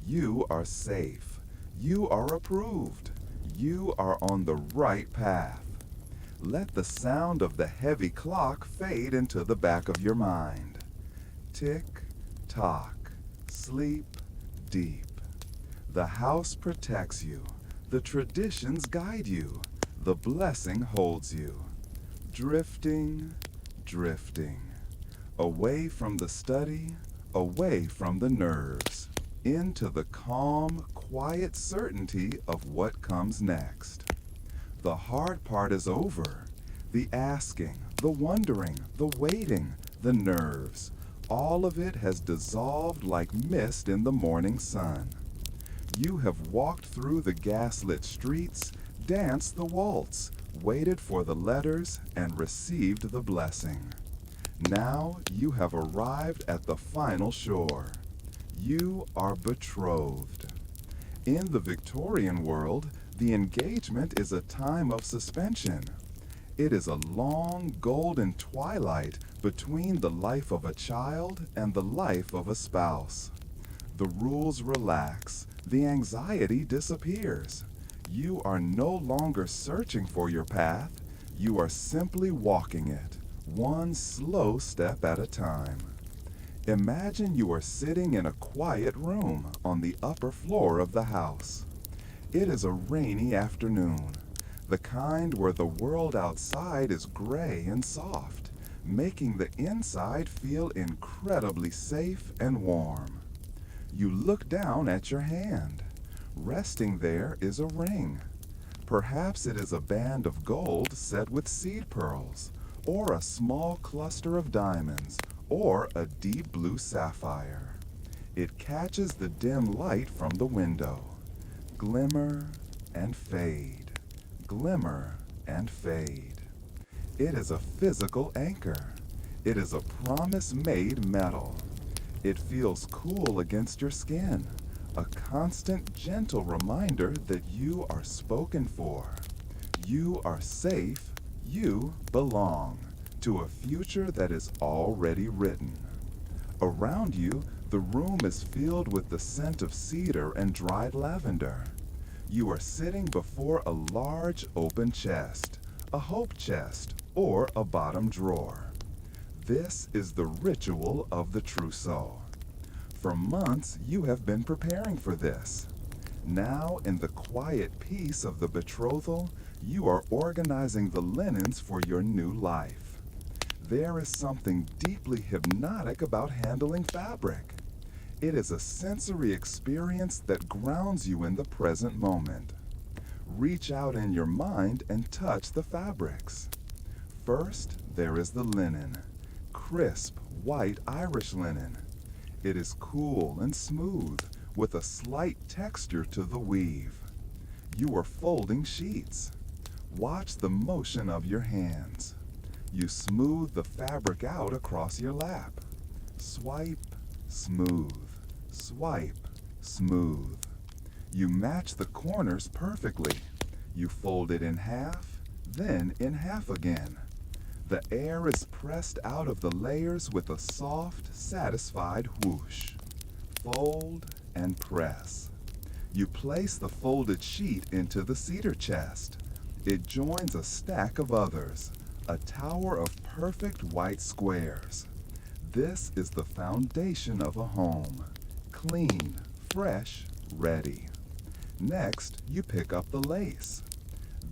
You are safe. You are approved. You are on the right path. Let the sound of the heavy clock fade into the back of your mind. Tick, tock, sleep deep. The house protects you. The traditions guide you. The blessing holds you. Drifting, drifting. Away from the study, away from the nerves. Into the calm, quiet certainty of what comes next. The hard part is over. The asking, the wondering, the waiting, the nerves. All of it has dissolved like mist in the morning sun. You have walked through the gaslit streets, danced the waltz, waited for the letters, and received the blessing. Now you have arrived at the final shore. You are betrothed. In the Victorian world, the engagement is a time of suspension. It is a long, golden twilight between the life of a child and the life of a spouse. The rules relax, the anxiety disappears. You are no longer searching for your path, you are simply walking it, one slow step at a time. Imagine you are sitting in a quiet room on the upper floor of the house. It is a rainy afternoon, the kind where the world outside is gray and soft, making the inside feel incredibly safe and warm. You look down at your hand. Resting there is a ring. Perhaps it is a band of gold set with seed pearls, or a small cluster of diamonds, or a deep blue sapphire. It catches the dim light from the window. Glimmer and fade, glimmer and fade. It is a physical anchor. It is a promise made metal. It feels cool against your skin, a constant, gentle reminder that you are spoken for. You are safe, you belong to a future that is already written. Around you, the room is filled with the scent of cedar and dried lavender. You are sitting before a large open chest, a hope chest, or a bottom drawer. This is the ritual of the trousseau. For months, you have been preparing for this. Now, in the quiet peace of the betrothal, you are organizing the linens for your new life. There is something deeply hypnotic about handling fabric. It is a sensory experience that grounds you in the present moment. Reach out in your mind and touch the fabrics. First, there is the linen. Crisp, white Irish linen. It is cool and smooth, with a slight texture to the weave. You are folding sheets. Watch the motion of your hands. You smooth the fabric out across your lap. Swipe, smooth. Swipe, smooth. You match the corners perfectly. You fold it in half, then in half again. The air is pressed out of the layers with a soft, satisfied whoosh. Fold and press. You place the folded sheet into the cedar chest. It joins a stack of others, a tower of perfect white squares. This is the foundation of a home. Clean, fresh, ready. Next, you pick up the lace.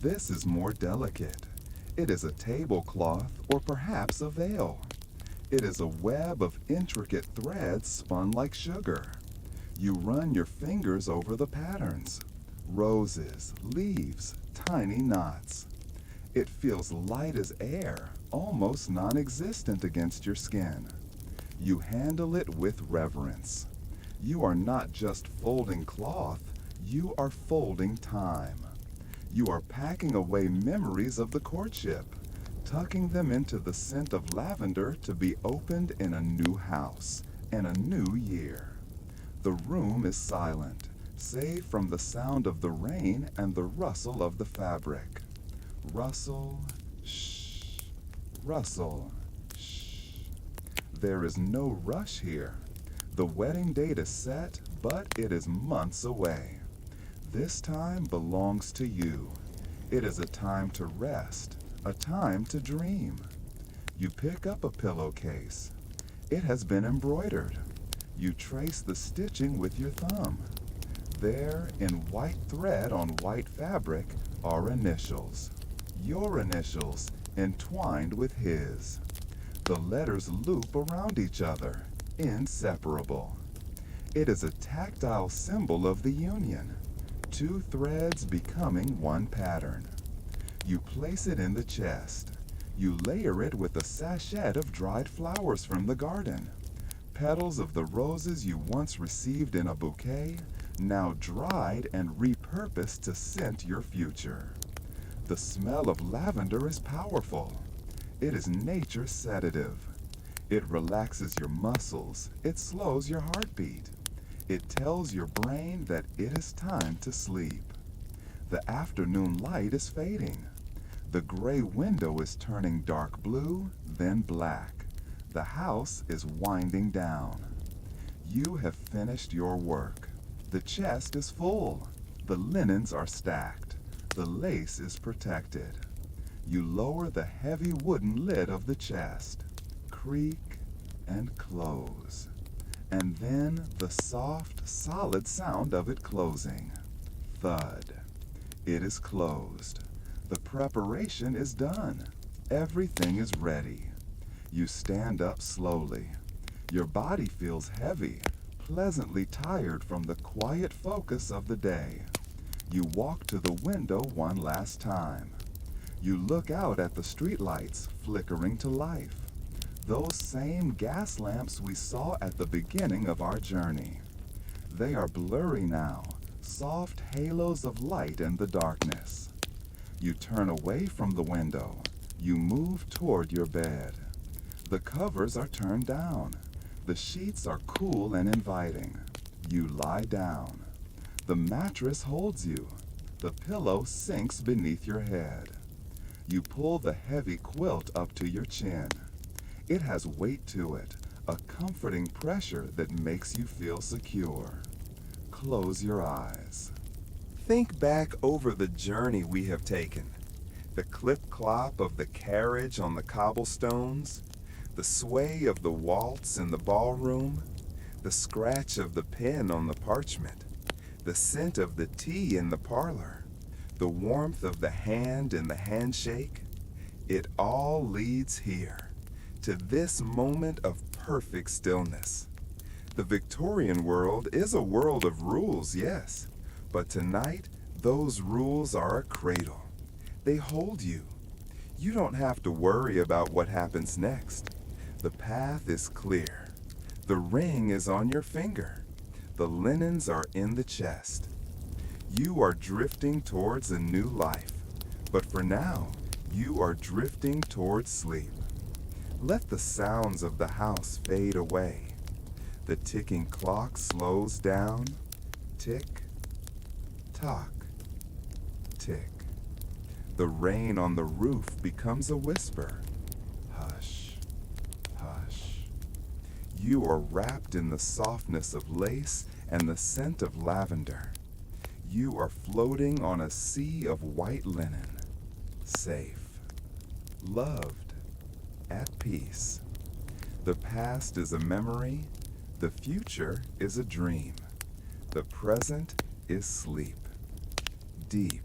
This is more delicate. It is a tablecloth or perhaps a veil. It is a web of intricate threads spun like sugar. You run your fingers over the patterns. Roses, leaves, tiny knots. It feels light as air, almost non-existent against your skin. You handle it with reverence. You are not just folding cloth, you are folding time. You are packing away memories of the courtship, tucking them into the scent of lavender to be opened in a new house and a new year. The room is silent, save from the sound of the rain and the rustle of the fabric. Rustle, shh, rustle, shh. There is no rush here. The wedding date is set, but it is months away. This time belongs to you. It is a time to rest, a time to dream. You pick up a pillowcase. It has been embroidered. You trace the stitching with your thumb. There, in white thread on white fabric, are initials. Your initials entwined with his. The letters loop around each other, inseparable. It is a tactile symbol of the union, two threads becoming one pattern. You place it in the chest. You layer it with a sachet of dried flowers from the garden. Petals of the roses you once received in a bouquet, now dried and repurposed to scent your future. The smell of lavender is powerful. It is nature's sedative. It relaxes your muscles. It slows your heartbeat. It tells your brain that it is time to sleep. The afternoon light is fading. The gray window is turning dark blue, then black. The house is winding down. You have finished your work. The chest is full. The linens are stacked. The lace is protected. You lower the heavy wooden lid of the chest. Creak and close. And then the soft, solid sound of it closing. Thud. It is closed. The preparation is done. Everything is ready. You stand up slowly. Your body feels heavy, pleasantly tired from the quiet focus of the day. You walk to the window one last time. You look out at the streetlights flickering to life. Those same gas lamps we saw at the beginning of our journey. They are blurry now, soft halos of light in the darkness. You turn away from the window. You move toward your bed. The covers are turned down. The sheets are cool and inviting. You lie down. The mattress holds you. The pillow sinks beneath your head. You pull the heavy quilt up to your chin. It has weight to it, a comforting pressure that makes you feel secure. Close your eyes. Think back over the journey we have taken. The clip-clop of the carriage on the cobblestones, the sway of the waltz in the ballroom, the scratch of the pen on the parchment, the scent of the tea in the parlor, the warmth of the hand in the handshake. It all leads here, to this moment of perfect stillness. The Victorian world is a world of rules, yes, but tonight those rules are a cradle. They hold you. You don't have to worry about what happens next. The path is clear. The ring is on your finger. The linens are in the chest. You are drifting towards a new life, but for now, you are drifting towards sleep. Let the sounds of the house fade away. The ticking clock slows down. Tick, tock, tick. The rain on the roof becomes a whisper. Hush, hush. You are wrapped in the softness of lace and the scent of lavender. You are floating on a sea of white linen, safe, loved, at peace. The past is a memory. The future is a dream. The present is sleep. Deep,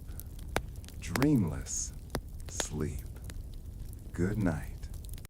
dreamless sleep. Good night.